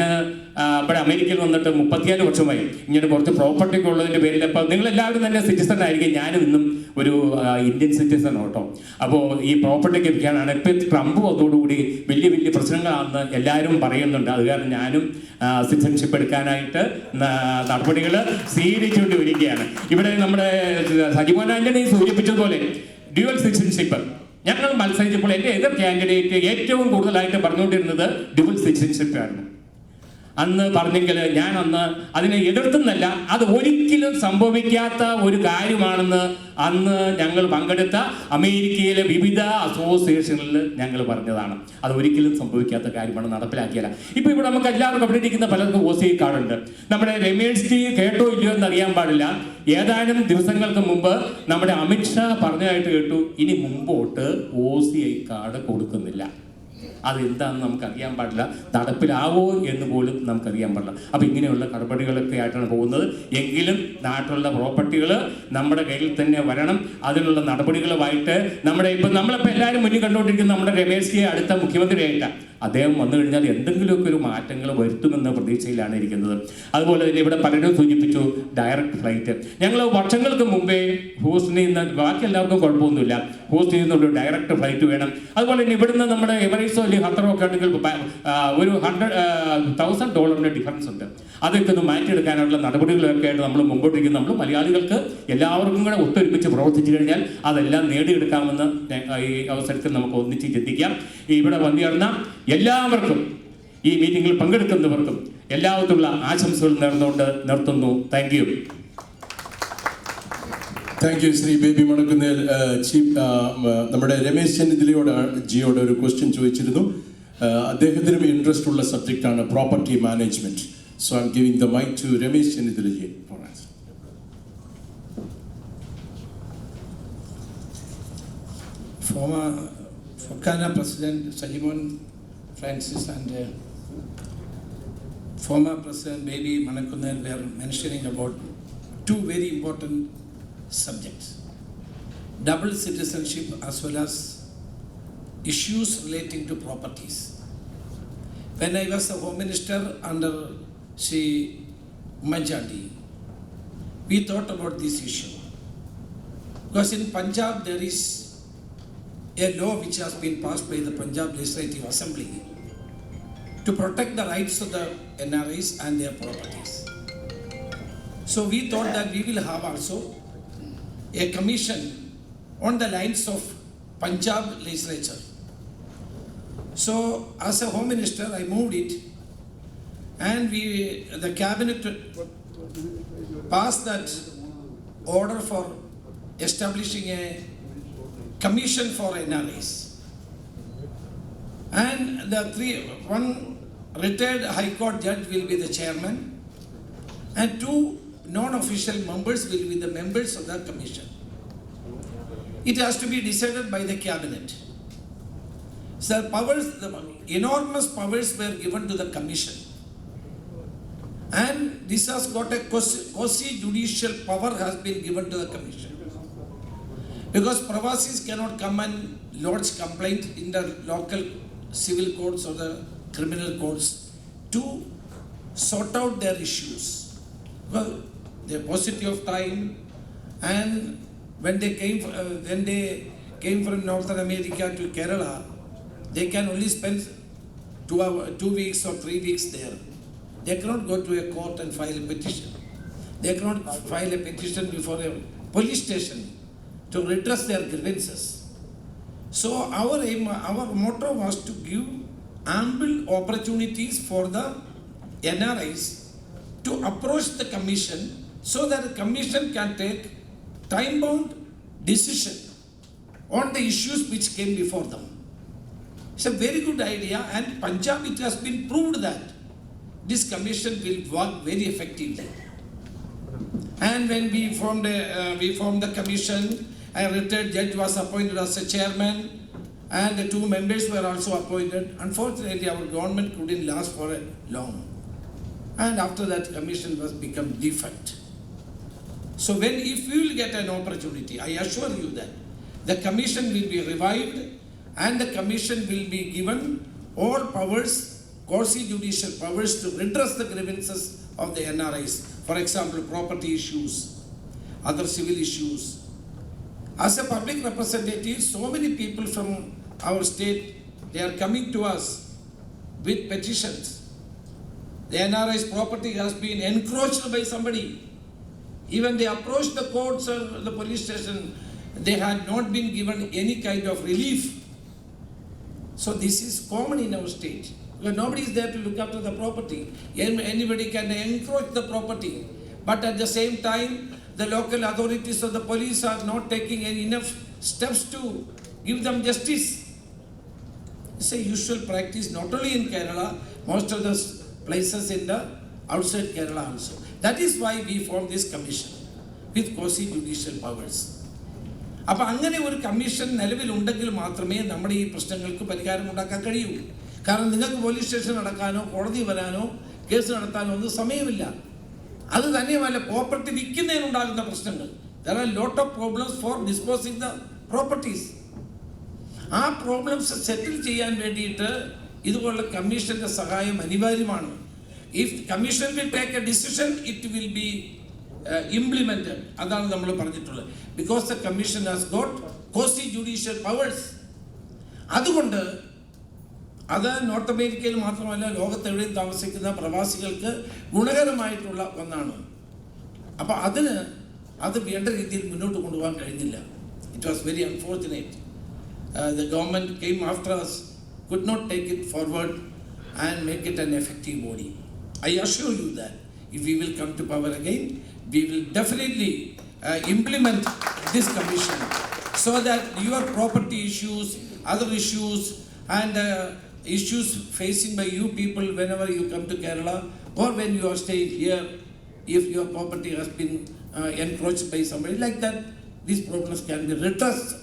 ഇവിടെ അമേരിക്കയിൽ വന്നിട്ട് 34 വർഷമായി. ഇങ്ങനെ കുറച്ച് പ്രോപ്പർട്ടി ഒക്കെ ഉള്ളതിൻ്റെ പേരിൽ അപ്പോൾ നിങ്ങളെല്ലാവരും തന്നെ സിറ്റിസൺ ആയിരിക്കും. ഞാനും ഇന്നും ഒരു ഇന്ത്യൻ സിറ്റിസൺ കേട്ടോ. അപ്പോൾ ഈ പ്രോപ്പർട്ടിക്ക് വിൽക്കാനാണ് ഇപ്പം ട്രംപ് വന്നതോടുകൂടി വലിയ പ്രശ്നങ്ങളാണെന്ന് എല്ലാവരും പറയുന്നുണ്ട്. അത് കാരണം ഞാനും സിറ്റിസൺഷിപ്പ് എടുക്കാനായിട്ട് നടപടികൾ സ്വീകരിച്ചുകൊണ്ട് വരികയാണ്. ഇവിടെ നമ്മുടെ സജിമോൻ ആന്റണി സൂചിപ്പിച്ചതുപോലെ ഡ്യുവൽ സിറ്റിസൺഷിപ്പ് ഞങ്ങൾ മത്സരിച്ചപ്പോൾ എൻ്റെ എതിർ കാൻഡിഡേറ്റ് ഏറ്റവും കൂടുതലായിട്ട് പറഞ്ഞുകൊണ്ടിരുന്നത് ഡ്യുവൽ സിറ്റിസൺഷിപ്പ് ആയിരുന്നു. അന്ന് പറഞ്ഞെങ്കിൽ ഞാൻ അന്ന് അതിനെ എതിർത്തുന്നല്ല, അത് ഒരിക്കലും സംഭവിക്കാത്ത ഒരു കാര്യമാണെന്ന് അന്ന് ഞങ്ങൾ പങ്കെടുത്ത അമേരിക്കയിലെ വിവിധ അസോസിയേഷനുകളിൽ ഞങ്ങൾ പറഞ്ഞതാണ്. അത് ഒരിക്കലും സംഭവിക്കാത്ത കാര്യമാണ്, നടപ്പിലാക്കിയല്ല. ഇപ്പോൾ ഇവിടെ നമുക്ക് എല്ലാവർക്കും അവിടെ ഇരിക്കുന്ന പലർക്കും OC കാർഡുണ്ട്. നമ്മുടെ രമേശ് കേട്ടോ ഇല്ലയോ എന്ന് അറിയാൻ പാടില്ല. ഏതാനും ദിവസങ്ങൾക്ക് മുമ്പ് നമ്മുടെ അമിത്ഷാ പറഞ്ഞതായിട്ട് കേട്ടു, ഇനി മുമ്പോട്ട് OC കാർഡ് കൊടുക്കുന്നില്ല. അതെന്താണെന്ന് നമുക്കറിയാൻ പാടില്ല, നടപ്പിലാവോ എന്ന് പോലും നമുക്കറിയാൻ പാടില്ല. അപ്പോൾ ഇങ്ങനെയുള്ള നടപടികളൊക്കെ ആയിട്ടാണ് പോകുന്നത്. എങ്കിലും നാട്ടിലുള്ള പ്രോപ്പർട്ടികൾ നമ്മുടെ കയ്യിൽ തന്നെ വരണം. അതിനുള്ള നടപടികളുമായിട്ട് നമ്മളിപ്പോൾ എല്ലാവരും മുന്നിൽ കണ്ടുകൊണ്ടിരിക്കുന്ന നമ്മുടെ രമേശ് ജി അടുത്ത മുഖ്യമന്ത്രിയായിട്ടാണ്. അദ്ദേഹം വന്നു കഴിഞ്ഞാൽ എന്തെങ്കിലുമൊക്കെ ഒരു മാറ്റങ്ങൾ വരുത്തുമെന്ന പ്രതീക്ഷയിലാണ് ഇരിക്കുന്നത്. അതുപോലെ തന്നെ ഇവിടെ പലരും സൂചിപ്പിച്ചു ഡയറക്റ്റ് ഫ്ലൈറ്റ്. ഞങ്ങൾ വർഷങ്ങൾക്ക് മുമ്പേ ഹൂസ്റ്റണിൽ നിന്ന്, ബാക്കി എല്ലാവർക്കും കുഴപ്പമൊന്നുമില്ല, ഹൂസ്റ്റണിൽ നിന്നൊരു ഡയറക്റ്റ് ഫ്ലൈറ്റ് വേണം. അതുപോലെ തന്നെ ഇവിടുന്ന് നമ്മുടെ എമിറേറ്റ്സോ അല്ലെങ്കിൽ ഖത്തറോ ഒക്കെ ഉണ്ടെങ്കിൽ ഒരു $100,000 ഡിഫറൻസ് ഉണ്ട്. അതൊക്കെ ഒന്ന് മാറ്റിയെടുക്കാനുള്ള നടപടികളൊക്കെ ആയിട്ട് നമ്മൾ മുമ്പോട്ടിരിക്കുന്നു. നമ്മൾ മലയാളികൾക്ക് എല്ലാവർക്കും കൂടെ ഒത്തൊരുമിച്ച് പ്രവർത്തിച്ചു കഴിഞ്ഞാൽ അതെല്ലാം നേടിയെടുക്കാമെന്ന് ഈ അവസരത്തിൽ നമുക്ക് ഒന്നിച്ച് ചിന്തിക്കാം. ഇവിടെ വന്നിരുന്ന എല്ലാവർക്കും, ഈ മീറ്റിംഗിൽ പങ്കെടുക്കുന്നവർക്കും എല്ലാവർക്കുമുള്ള ആശംസകൾ നേർന്നുകൊണ്ട് നിർത്തുന്നു. Thank you. Thank U Shri baby Manakkunnel. നമ്മുടെ രമേശ് ചെന്നിത്തലയോട് ഒരു ക്വസ്റ്റ്യൻ ചോദിച്ചിരുന്നു. അദ്ദേഹത്തിനും ഇൻട്രസ്റ്റ് ഉള്ള സബ്ജക്റ്റാണ് property management. So I am giving the mic to Ramesh Chennithala ji for answer. Former Fokana President Sajimon Francis and former President Baby Manakundan were mentioning about two very important subjects: double citizenship as well as issues relating to properties. When I was the Home Minister under Shri Manjadi, we thought about this issue because in Punjab there is a law which has been passed by the Punjab Legislative Assembly to protect the rights of the NRIs and their properties. So we thought that we will have also a commission on the lines of Punjab legislature. So as a Home Minister, I moved it, and the cabinet passed that order for establishing a commission for NRIs, and one retired High Court judge will be the chairman, and 2 non-official members will be the members of that commission. It has to be decided by the cabinet. So the enormous powers were given to the commission, and this has got a quasi-judicial power has been given to the commission. Because Pravasis cannot come and lodge complaint in the local civil courts or the criminal courts to sort out their issues. Well, the paucity of time, and when they came from Northern America to Kerala, they can only spend 2 weeks or 3 weeks there. They cannot go to a court and file a petition. They cannot file a petition before a police station to redress their grievances. So our aim, our motto was to give ample opportunities for the NRIs to approach the commission so that the commission can take time-bound decision on the issues which came before them. It's a very good idea, and Punjab, it has been proved that this commission will work very effectively. And when we formed the commission, a retired judge was appointed as a chairman, and the 2 members were also appointed. Unfortunately, our government couldn't last for a long, and after that, commission was become defunct. So if we will get an opportunity, I assure you that the commission will be revived, and the commission will be given all powers, quasi-judicial powers, to redress the grievances of the NRIs. For example, property issues, other civil issues. As a public representative, so many people from our state, they are coming to us with petitions. The NRI's property has been encroached by somebody. Even they approached the courts or the police station, they had not been given any kind of relief. So this is common in our state, because nobody is there to look after the property. Anybody can encroach the property, but at the same time, the local authorities or the police are not taking enough steps to give them justice. It's a usual practice not only in Kerala, most of the places in the outside Kerala also. That is why we formed this commission with quasi-judicial powers. അപ്പോൾ അങ്ങനെ ഒരു commission നിലവിലുണ്ടെങ്കിൽ മാത്രമേ നമ്മുടെ ഈ പ്രശ്നങ്ങൾക്ക് പരിഹാരം ഉണ്ടാക്കാൻ കഴിയൂ. കാരണം നിങ്ങൾക്ക് പോലീസ് സ്റ്റേഷൻ നടക്കാനോ കോടതി വരാനോ കേസ് നടത്താനോ ഒന്നും സമയമില്ല. അത് തന്നെയുമല്ല, പ്രോപ്പർട്ടി വിൽക്കുന്നതിനുണ്ടാകുന്ന പ്രശ്നങ്ങൾ. There are lot of problems for disposing the properties. ആ പ്രോബ്ലംസ് സെറ്റിൽ ചെയ്യാൻ വേണ്ടിയിട്ട് ഇതുപോലുള്ള കമ്മീഷന്റെ സഹായം അനിവാര്യമാണ്. If commission will take A decision, it will be implemented. അതാണ് നമ്മൾ പറഞ്ഞിട്ടുള്ളത്. Because the commission has got quasi judicial powers. അതുകൊണ്ട് അത് നോർത്ത് അമേരിക്കയിൽ മാത്രമല്ല, ലോകത്തെവിടെയും താമസിക്കുന്ന പ്രവാസികൾക്ക് ഗുണകരമായിട്ടുള്ള ഒന്നാണ്. അപ്പോൾ അത് വേണ്ട രീതിയിൽ മുന്നോട്ട് കൊണ്ടുപോകാൻ കഴിഞ്ഞില്ല. It was very unfortunate. The government came after us, could not take it forward and make it an effective body. I assure you that if we will come to power again, we will definitely implement this commission so that your property issues, other issues and issues facing by you people whenever you come to Kerala or when you are staying here, if your property has been encroached by somebody like that, these problems can be redressed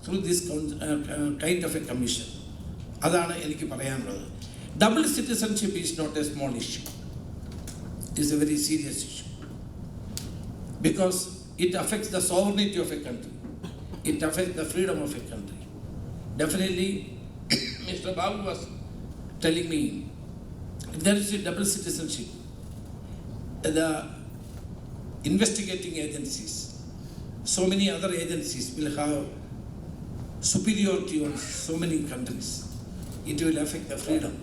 through this kind of a commission. അതാണ് എനിക്ക് പറയാനുള്ളത്. Double citizenship is not a small issue. It's a very serious issue because it affects the sovereignty of a country. It affects the freedom of a country. Definitely mister Babu was telling me if there is a double citizenship, the investigating agencies, so many other agencies will have superiority on so many countries. It will affect the freedom.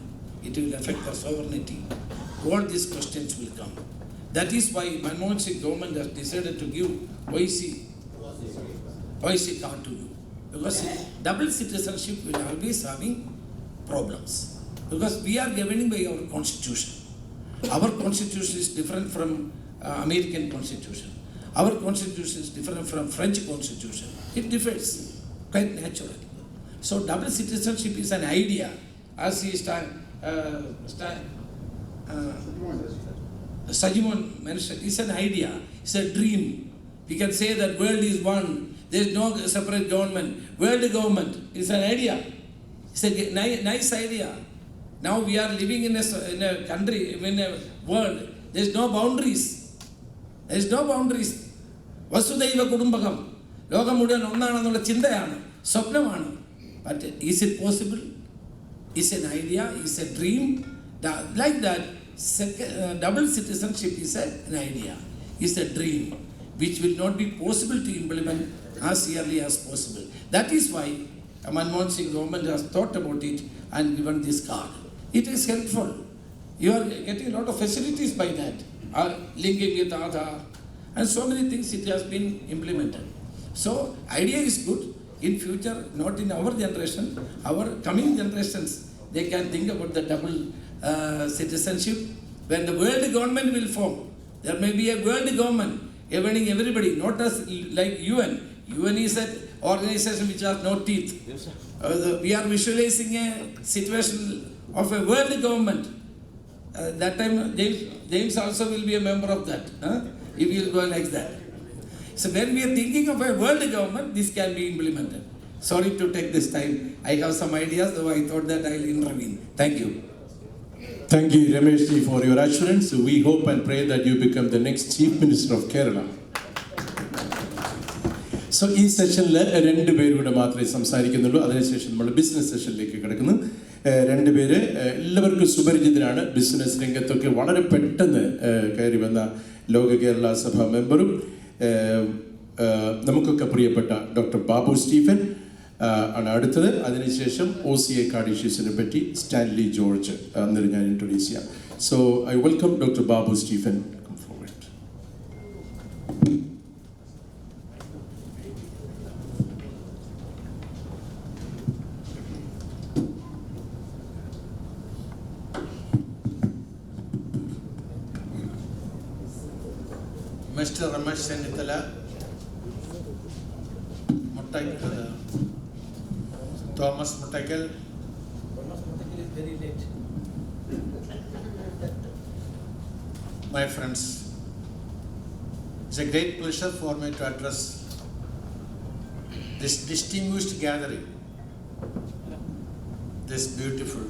It will affect the sovereignty. All these questions will come. That is why Manmohan Singh government has decided to give OIC card to you. Because double citizenship will always having problems. Because we are governing by our constitution. Our constitution is different from American constitution. Our constitution is different from French constitution. It differs. Quite natural. So double citizenship is an idea, as Sajimon mentioned. It's an idea. It's a dream. We can say that world is one. There is no separate government. World government is an idea. It's a nice idea. Now we are living in a country, in a world. There is no boundaries. There is no boundaries. Vasudhaiva Kudumbakam. ലോകം മുഴുവൻ ഒന്നാണെന്നുള്ള ചിന്തയാണ്, സ്വപ്നമാണ്. But is it possible? Is an idea, is A dream. Like that double citizenship is an idea, is A dream which will not be possible to implement as early as possible. That is why Manmohan Singh government has thought about it and given this card. It is helpful. You are getting a lot of facilities by that, linking with Aadhaar and so many things. It has been implemented. So idea is good. In future, not in our generation, our coming generations, they can think about the double citizenship. When the world government will form, there may be a world government governing everybody, not as like UN. UN is an organization which has no teeth. We are visualizing a situation of a world government. That time James also will be a member of that. If he will go like that. So when we are thinking of a world government, this can be implemented. Sorry to take this time. I have some ideas, though I thought that I will intervene. Thank you. Thank you, Ramesh ji, for your assurance. We hope and pray that you become the next Chief Minister of Kerala. So ഈ സെഷനിൽ രണ്ടുപേരൂടെ മാത്രമേ സംസാരിക്കുന്നുള്ളൂ. അതിനുശേഷം നമ്മൾ business സെഷനിലേക്ക് കിടക്കുന്നു. രണ്ടുപേര് എല്ലാവർക്കും സുപരിചിതരാണ്. Business രംഗത്തൊക്കെ വളരെ പെട്ടെന്ന് കയറി വന്ന ലോക കേരള സഭ മെമ്പറും നമുക്കൊക്കെ പ്രിയപ്പെട്ട ഡോക്ടർ ബാബു സ്റ്റീഫൻ ആണ് അടുത്തത്. അതിനുശേഷം OCA കാർഡ് ഇഷ്യൂസിനെ പറ്റി സ്റ്റാൻലി ജോർജ് അന്നേരം ഞാൻ ഇൻട്രൊഡ്യൂസ് ചെയ്യാം. So I welcome doctor Babu Stephen. Come forward. Mr. Ramesh Senithala, Thomas Muttaikal. Is very late. My friends, it's a great pleasure for me to address this distinguished gathering this beautiful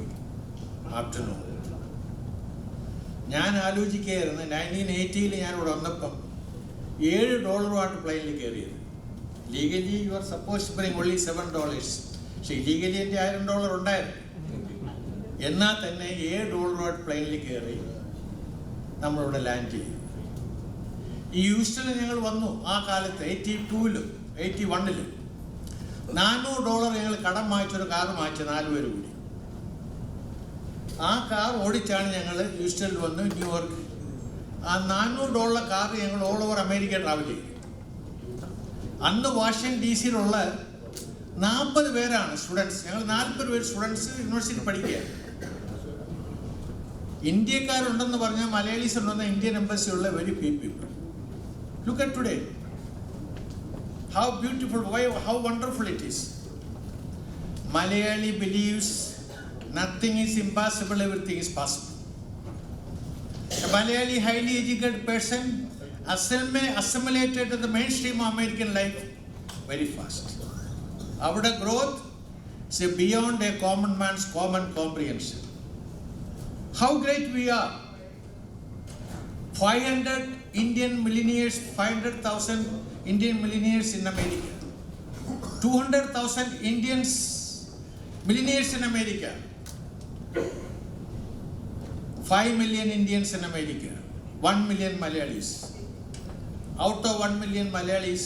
afternoon. ഞാൻ ആലോചിക്കുകയായിരുന്നു 1980 ഞാൻ ഇവിടെ വന്നപ്പം $7 പ്ലെയിനിൽ കയറിയത്. Legally you are suppose to bring only $7. പക്ഷേ illegally എൻ്റെ $1000 ഉണ്ടായിരുന്നു. എന്നാൽ തന്നെ $7 പ്ലെയിനിൽ കയറി നമ്മളിവിടെ ലാൻഡ് ചെയ്തു. ഈ ഹ്യൂസ്റ്റണിൽ ഞങ്ങൾ വന്നു ആ കാലത്ത് 82-ലും 81-ലും $400 ഞങ്ങൾ കടം വാങ്ങിച്ചൊരു കാർ വാങ്ങിച്ചു 4 പേര് കൂടി. ആ കാർ ഓടിച്ചാണ് ഞങ്ങൾ ഹ്യൂസ്റ്റണിൽ വന്ന് ന്യൂയോർക്ക്. ആ $400 കാർ ഞങ്ങൾ ഓൾ ഓവർ അമേരിക്ക ട്രാവൽ ചെയ്തു. അന്ന് വാഷിംഗ്ടൺ DC-യിലുള്ള 40 പേരാണ് സ്റ്റുഡൻസ്. ഞങ്ങൾ 40 പേര് സ്റ്റുഡൻസ് യൂണിവേഴ്സിറ്റി പഠിക്കുക. ഇന്ത്യക്കാരുണ്ടെന്ന് പറഞ്ഞാൽ മലയാളീസ് ഉണ്ടെന്ന ഇന്ത്യൻ എംബസിയുള്ള very few people. Look at today. How beautiful, how wonderful it is. Malayali believes nothing is impossible, everything is possible. A Malayali highly educated person assimilated to the mainstream of American life very fast. Our growth is beyond a common man's common comprehension. How great we are. 500,000 Indian millionaires in America. 200,000 millionaires in America. 5 million Indians in America. 1 million Malayalis. Out of 1 million Malayalis,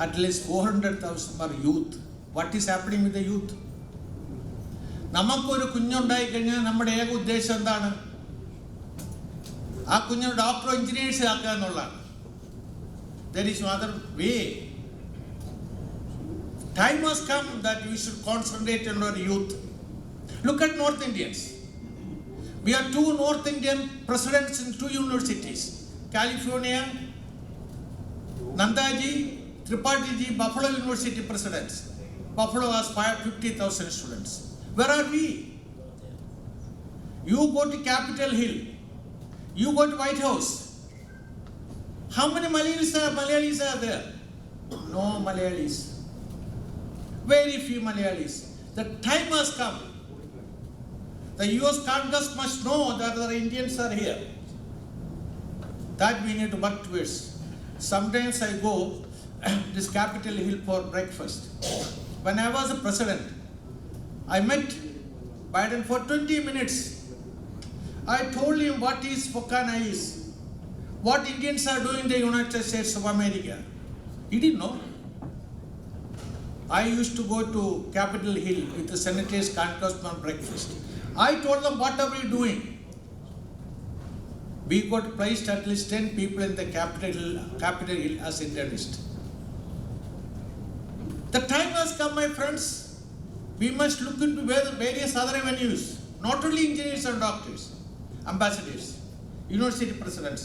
at least 400,000 are youth. What is happening with the youth? നമുക്കൊരു കുഞ്ഞുണ്ടായി കഴിഞ്ഞാൽ നമ്മുടെ ഏക ഉദ്ദേശം എന്താണ്? ആ കുഞ്ഞിനെ ഡോക്ടറോ engineers ആക്കുക എന്നുള്ളതാണ്. There is no other way. Time has come that we should concentrate on our youth. Look at North Indians. We have 2 North Indian presidents in 2 universities. California, Nandaji, Tripathi, Buffalo University presidents. Buffalo has 50,000 students. Where are we? You go to Capitol Hill. You go to White House. How many Malayalis are there? No Malayalis. Very few Malayalis. The time has come. The US Congress must know that the Indians are here. That we need to work towards. Sometimes I go this Capitol Hill for breakfast. When I was a president, I met Biden for 20 minutes. I told him what is Fokana is, what Indians are doing in the United States of America. He didn't know. I used to go to Capitol Hill with the senators, congressmen breakfast. I told them, what are we doing? We got placed at least 10 people in the Capitol Hill as internists. The time has come, my friends. We must look into various other avenues, not only engineers and doctors, ambassadors, university presidents.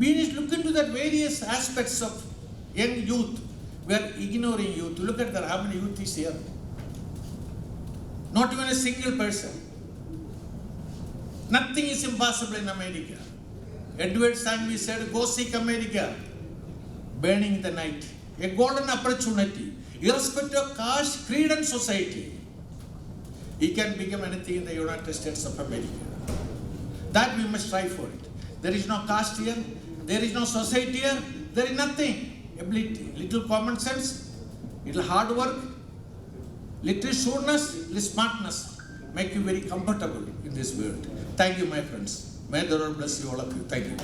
We need to look into that various aspects of young youth. We are ignoring youth. Look at that, how many youth is here? Not even a single person. Nothing is impossible in America. Edward Stanley said, go seek America. Burning in the night. A golden opportunity. Irrespective of caste, creed and society. He can become anything in the United States of America. That we must try for it. There is no caste here. There is no society here. There is nothing. Ability, little common sense, little hard work, little shrewdness, little smartness make you very comfortable in this world. Thank you, my friends. May the Lord bless you, all of you. Thank you.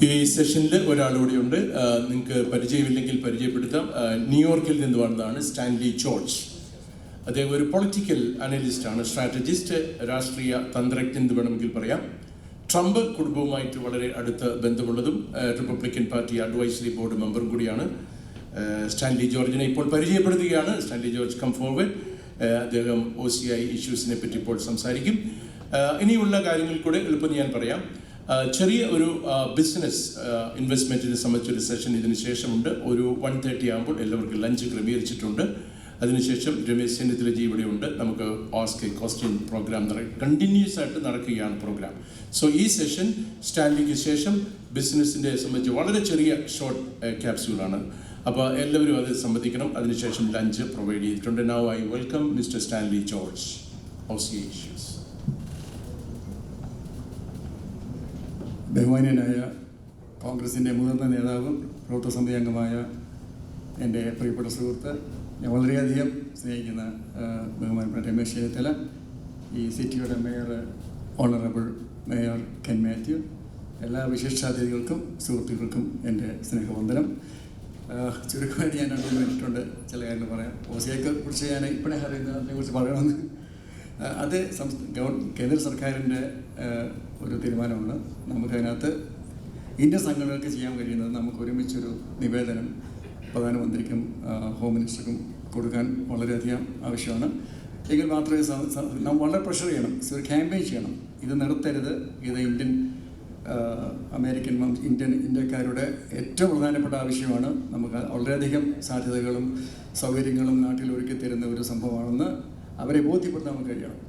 ഈ സെഷനിൽ ഒരാളുകൂടിയുണ്ട്. നിങ്ങൾക്ക് പരിചയമില്ലെങ്കിൽ പരിചയപ്പെടുത്താം. ന്യൂയോർക്കിൽ നിന്ന് വന്നതാണ് Stanley George. അദ്ദേഹം ഒരു political അനലിസ്റ്റാണ്, strategist, രാഷ്ട്രീയ തന്ത്രജ്ഞൻ എന്ന് വേണമെങ്കിൽ പറയാം. ട്രംപ് കുടുംബവുമായിട്ട് വളരെ അടുത്ത ബന്ധമുള്ളതും റിപ്പബ്ലിക്കൻ പാർട്ടി അഡ്വൈസറി ബോർഡ് മെമ്പറും കൂടിയാണ്. സ്റ്റാൻലി ജോർജിനെ ഇപ്പോൾ പരിചയപ്പെടുത്തുകയാണ്. Stanley George, come forward. അദ്ദേഹം OCI ഇഷ്യൂസിനെ പറ്റി ഇപ്പോൾ സംസാരിക്കും. ഇനിയുള്ള കാര്യങ്ങൾ കൂടെ എളുപ്പം ഞാൻ പറയാം. ചെറിയ ഒരു ബിസിനസ് ഇൻവെസ്റ്റ്മെൻറ്റിനെ സംബന്ധിച്ചൊരു സെഷൻ ഇതിന് ശേഷമുണ്ട്. ഒരു 1:30 ആകുമ്പോൾ എല്ലാവർക്കും ലഞ്ച് ക്രമീകരിച്ചിട്ടുണ്ട്. അതിനുശേഷം രമേശ് ചെന്നിത്തലജി ഇവിടെയുണ്ട്. നമുക്ക് ask a question program continues ആയിട്ട് നടക്കുകയാണ് പ്രോഗ്രാം. സോ ഈ സെഷൻ സ്റ്റാൻലിക്ക് ശേഷം ബിസിനസ്സിൻ്റെ സംബന്ധിച്ച് വളരെ ചെറിയ ഷോർട്ട് ക്യാപ്സ്യൂളാണ്. അപ്പോൾ എല്ലാവരും അത് സംബന്ധിക്കണം. അതിനുശേഷം ലഞ്ച് പ്രൊവൈഡ് ചെയ്തിട്ടുണ്ട്. Now I welcome mister Stanley George, OCA issues. ബഹുമാന്യനായ കോൺഗ്രസിൻ്റെ മുതിർന്ന നേതാവും പ്രവർത്തക സമിതി അംഗമായ എൻ്റെ പ്രിയപ്പെട്ട സുഹൃത്ത്, ഞാൻ വളരെയധികം സ്നേഹിക്കുന്ന ബഹുമാനപ്പെട്ട രമേശ് ചെന്നിത്തല, ഈ സിറ്റിയുടെ mayor honourable mayor Ken Mathew, എല്ലാ വിശിഷ്ടാതിഥികൾക്കും സുഹൃത്തുക്കൾക്കും എൻ്റെ സ്നേഹവന്ദനം. ചുരുക്കമായിട്ട് ഞാൻ 2 മിനിറ്റുണ്ട് ചില കാര്യങ്ങൾ പറയാം. OCAയെ കുറിച്ച് ഞാൻ ഇപ്പോഴേ അറിയുന്നതിനെക്കുറിച്ച് പറയണമെന്ന്. അത് കേന്ദ്ര സർക്കാരിൻ്റെ ഒരു തീരുമാനമാണ്. നമുക്കതിനകത്ത് ഇന്ത്യൻ സംഘടനകൾക്ക് ചെയ്യാൻ കഴിയുന്നത് നമുക്ക് ഒരുമിച്ചൊരു നിവേദനം പ്രധാനമന്ത്രിക്കും ഹോം മിനിസ്റ്റർക്കും കൊടുക്കാൻ വളരെയധികം ആവശ്യമാണ്. എങ്കിൽ മാത്രമേ നമ്മൾ വളരെ പ്രഷർ ചെയ്യണം, ഒരു ക്യാമ്പയിൻ ചെയ്യണം. ഇത് നിർത്തരുത്, ഇത് ഇന്ത്യക്കാരുടെ ഏറ്റവും പ്രധാനപ്പെട്ട ആവശ്യമാണ്. നമുക്ക് വളരെയധികം സാധ്യതകളും സൗകര്യങ്ങളും നാട്ടിൽ ഒരുക്കി തരുന്ന ഒരു സംഭവമാണെന്ന് അവരെ ബോധ്യപ്പെടുത്താൻ നമുക്ക് കഴിയണം.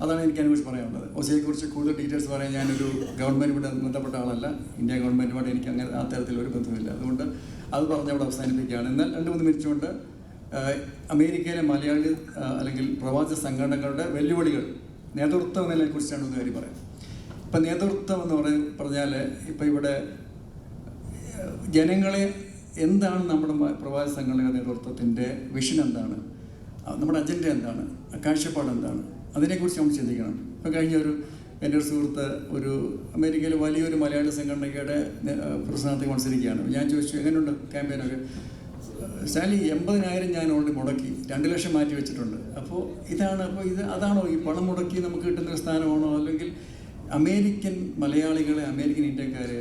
അതാണ് എനിക്ക് അതിനെക്കുറിച്ച് പറയാനുള്ളത്. OCAയെക്കുറിച്ച് കൂടുതൽ ഡീറ്റെയിൽസ് പറയാൻ ഞാനൊരു ഗവൺമെൻറ്റുമായിട്ട് ബന്ധപ്പെട്ട ആളല്ല. ഇന്ത്യ ഗവൺമെൻറ്റുമായിട്ട് എനിക്ക് അങ്ങനെ ആ തരത്തിലൊരു ബന്ധമില്ല. അതുകൊണ്ട് അത് പറഞ്ഞ് അവിടെ അവസാനിപ്പിക്കുകയാണ്. എന്നാൽ 2-3 മിനിറ്റ് കൊണ്ട് അമേരിക്കയിലെ മലയാളി അല്ലെങ്കിൽ പ്രവാസി സംഘടനകളുടെ വെല്ലുവിളികൾ, നേതൃത്വം എന്നതിനെക്കുറിച്ചാണ് ഒരു കാര്യം പറയാം. ഇപ്പം നേതൃത്വം എന്ന് പറഞ്ഞാൽ ഇപ്പം ഇവിടെ ജനങ്ങളെ എന്താണ് നമ്മുടെ പ്രവാസി സംഘടനകളുടെ നേതൃത്വത്തിൻ്റെ വിഷൻ എന്താണ്, നമ്മുടെ അജണ്ട എന്താണ്, കാഴ്ചപ്പാട് എന്താണ്, അതിനെക്കുറിച്ച് നമ്മൾ ചിന്തിക്കണം. ഇപ്പം എൻ്റെ ഒരു സുഹൃത്ത് ഒരു അമേരിക്കയിലെ വലിയൊരു മലയാളി സംഘടനയുടെ പ്രസ്ഥാനത്തേക്ക് മത്സരിക്കുകയാണ്. ഞാൻ ചോദിച്ചു, എങ്ങനെയുണ്ട് ക്യാമ്പയിനൊക്കെ? സ്റ്റാൻലി 80,000 ഞാൻ ഓൾറെഡി മുടക്കി, 2 ലക്ഷം മാറ്റി വെച്ചിട്ടുണ്ട്. അപ്പോൾ അതാണോ ഈ പണം മുടക്കി നമുക്ക് കിട്ടുന്നൊരു സ്ഥാനമാണോ? അല്ലെങ്കിൽ അമേരിക്കൻ മലയാളികളെ, അമേരിക്കൻ ഇന്ത്യക്കാരെ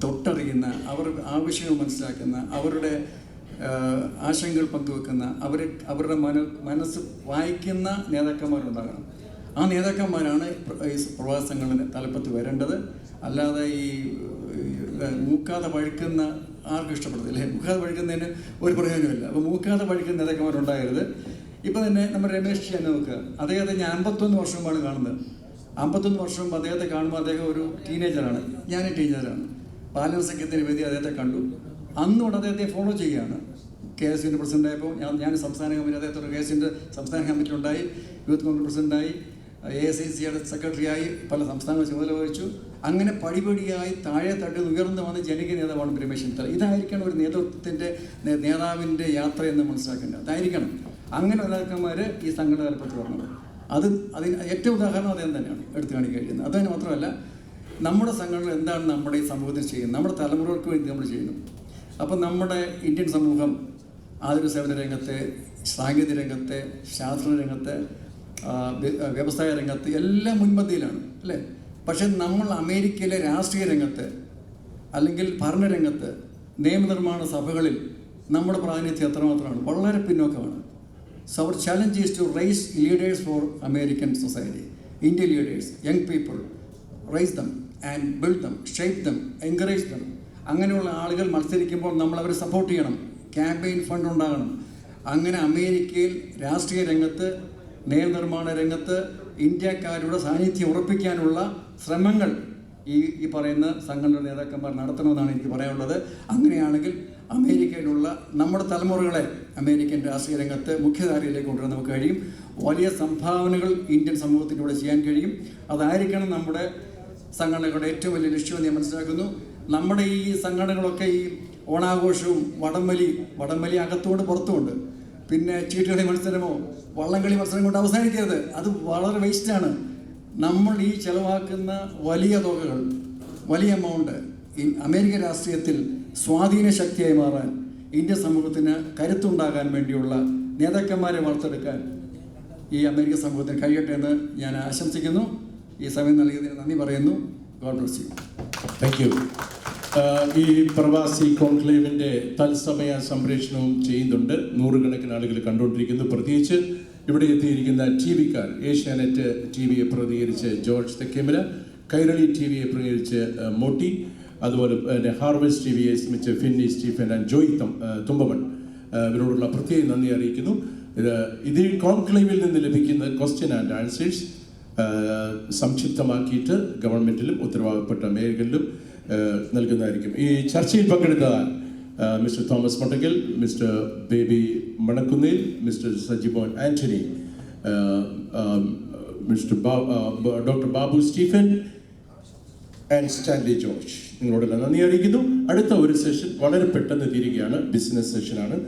തൊട്ടറിയുന്ന, അവരുടെ ആവശ്യങ്ങൾ മനസ്സിലാക്കുന്ന, അവരുടെ ആശങ്കകൾ പങ്കുവെക്കുന്ന, അവരുടെ മനസ്സ് വായിക്കുന്ന നേതാക്കന്മാരുണ്ടാകണം. ആ നേതാക്കന്മാരാണ് ഈ പ്രവാസി സംഘടന തലപ്പത്ത് വരേണ്ടത്. അല്ലാതെ ഈ മൂക്കാതെ പഴുക്കുന്ന ആർക്കും ഇഷ്ടപ്പെടുന്നില്ലേ? മൂക്കാതെ പഴുക്കുന്നതിന് ഒരു പ്രയോജനമില്ല. അപ്പോൾ മൂക്കാതെ പഴുക്കുന്ന നേതാക്കന്മാരുണ്ടാകരുത്. ഇപ്പം തന്നെ നമ്മുടെ രമേശ് തന്നെ നോക്കുക. അദ്ദേഹത്തെ ഞാൻ 51 വർഷമാണ് കാണുന്നത്. 51 വർഷം അദ്ദേഹത്തെ കാണുമ്പോൾ അദ്ദേഹം ഒരു ടീനേജറാണ്, ഞാനും ടീനേജറാണ്. പാലന സഖ്യത്തിൻ്റെ വേദി അദ്ദേഹത്തെ കണ്ടു. അന്നോട് അദ്ദേഹത്തെ ഫോളോ ചെയ്യുകയാണ്. KSUവിൻ്റെ പ്രസിഡൻ്റായപ്പോൾ ഞാൻ സംസ്ഥാന കമ്മിറ്റി, അദ്ദേഹത്തോട് KSUവിൻ്റെ സംസ്ഥാന കമ്മിറ്റി ഉണ്ടായി, യൂത്ത് കോൺഗ്രസ് പ്രസിഡൻ്റായി, AICCയുടെ സെക്രട്ടറിയായി, പല സംസ്ഥാനങ്ങൾ ചുമതല വഹിച്ചു. അങ്ങനെ പടിപടിയായി താഴെ തട്ടി ഉയർന്നു വന്ന് ജനകീയ നേതാവാണ് രമേശ് ചെന്നിത്തല. ഇതായിരിക്കണം ഒരു നേതാവിൻ്റെ യാത്ര എന്ന് മനസ്സിലാക്കേണ്ടത്. അതായിരിക്കണം. അങ്ങനെ നേതാക്കന്മാർ ഈ സംഘടന തലപ്പത്ത് വരണം. അതിന് ഏറ്റവും ഉദാഹരണം അദ്ദേഹം തന്നെയാണ് എടുത്തു കാണിക്കാൻ കഴിയുന്നത്. അതിന് മാത്രമല്ല, നമ്മുടെ സംഘടന എന്താണ് നമ്മുടെ ഈ സമൂഹത്തിൽ ചെയ്യുന്നത്, നമ്മുടെ തലമുറകൾക്ക് വേണ്ടി നമ്മൾ ചെയ്യുന്നു. അപ്പം നമ്മുടെ ഇന്ത്യൻ സമൂഹം ആതുര സേവന രംഗത്തെ, സാങ്കേതിക രംഗത്തെ, ശാസ്ത്ര രംഗത്തെ, വ്യവസായ രംഗത്ത് എല്ലാം മുൻപന്തിയിലാണ് അല്ലേ? പക്ഷെ നമ്മൾ അമേരിക്കയിലെ രാഷ്ട്രീയ രംഗത്ത് അല്ലെങ്കിൽ ഭരണരംഗത്ത്, നിയമനിർമ്മാണ സഭകളിൽ നമ്മുടെ പ്രാതിനിധ്യം എത്രമാത്രമാണ്? വളരെ പിന്നോക്കമാണ്. So our challenge is to raise leaders for American society, Indian leaders, young people, raise them and build them, shape them, encourage them. അങ്ങനെയുള്ള ആളുകൾ മത്സരിക്കുമ്പോൾ നമ്മൾ അവരെ സപ്പോർട്ട് ചെയ്യണം. ക്യാമ്പയിൻ ഫണ്ട് ഉണ്ടാകണം. അങ്ങനെ അമേരിക്കയിൽ രാഷ്ട്രീയ രംഗത്ത്, നിയമനിർമ്മാണ രംഗത്ത് ഇന്ത്യക്കാരുടെ സാന്നിധ്യം ഉറപ്പിക്കാനുള്ള ശ്രമങ്ങൾ ഈ പറയുന്ന സംഘടന നേതാക്കന്മാർ നടത്തണമെന്നാണ് എനിക്ക് പറയാനുള്ളത്. അങ്ങനെയാണെങ്കിൽ അമേരിക്കയിലുള്ള നമ്മുടെ തലമുറകളെ അമേരിക്കൻ രാഷ്ട്രീയ രംഗത്ത് മുഖ്യധാരയിലേക്ക് കൊണ്ടുവരാൻ നമുക്ക് കഴിയും. വലിയ സംഭാവനകൾ ഇന്ത്യൻ സമൂഹത്തിലൂടെ ചെയ്യാൻ കഴിയും. അതായിരിക്കണം നമ്മുടെ സംഘടനകളുടെ ഏറ്റവും വലിയ ലക്ഷ്യമെന്ന് ഞാൻ മനസ്സിലാക്കുന്നു. നമ്മുടെ ഈ സംഘടനകളൊക്കെ ഈ ഓണാഘോഷവും വടംവലി അകത്തുകൊണ്ട് പുറത്തുമുണ്ട്. പിന്നെ ചീട്ടുകളി മത്സരമോ വള്ളംകളി മത്സരം കൊണ്ട് അവസാനിക്കരുത്. അത് വളരെ വേസ്റ്റാണ്. നമ്മൾ ഈ ചെലവാക്കുന്ന വലിയ തുകകൾ, വലിയ എമൗണ്ട് അമേരിക്കൻ രാഷ്ട്രീയത്തിൽ സ്വാധീന ശക്തിയായി മാറാൻ, ഇന്ത്യൻ സമൂഹത്തിന് കരുത്തുണ്ടാകാൻ വേണ്ടിയുള്ള നേതാക്കന്മാരെ വാർത്തെടുക്കാൻ ഈ അമേരിക്കൻ സമൂഹത്തിന് കഴിയട്ടെ എന്ന് ഞാൻ ആശംസിക്കുന്നു. ഈ സമയം നൽകിയതിന് നന്ദി പറയുന്നു. God bless you. Thank U. ഈ പ്രവാസി കോൺക്ലേവിൻ്റെ തത്സമയ സംപ്രേഷണവും ചെയ്യുന്നുണ്ട്. 100 ആളുകൾ കണ്ടുകൊണ്ടിരിക്കുന്നു. പ്രത്യേകിച്ച് ഇവിടെ എത്തിയിരിക്കുന്ന TV-ക്കാർ, ഏഷ്യാനെറ്റ് TV-യെ പ്രതികരിച്ച് ജോർജ് തെക്കേമല, കൈരളി TV-യെ പ്രതികരിച്ച് മോട്ടി, അതുപോലെ തന്നെ ഹാർവെസ്റ്റ് TV-യെ ശ്രമിച്ച് Finny Stephen and Joy Thumpamon, ഇവരോടുള്ള പ്രത്യേക നന്ദി അറിയിക്കുന്നു. ഇത് കോൺക്ലേവിൽ നിന്ന് ലഭിക്കുന്ന ക്വസ്റ്റ്യൻ ആൻഡ് ആൻസേഴ്സ് സംക്ഷിപ്തമാക്കിയിട്ട് ഗവൺമെൻറ്റിലും ഉത്തരവാദപ്പെട്ട മേഖലകളിലും നൽകുന്നതായിരിക്കും. ഈ ചർച്ചയിൽ പങ്കെടുത്ത mister Thomas Mottakkal, mister Baby Manakkunnil, mister Sajimon Antony, mister doctor Babu Stephen and Stanley George, നിങ്ങളോടെല്ലാം നന്ദി അറിയിക്കുന്നു. അടുത്ത ഒരു സെഷൻ വളരെ പെട്ടെന്ന് തീരുകയാണ്, ബിസിനസ് സെഷനാണ്.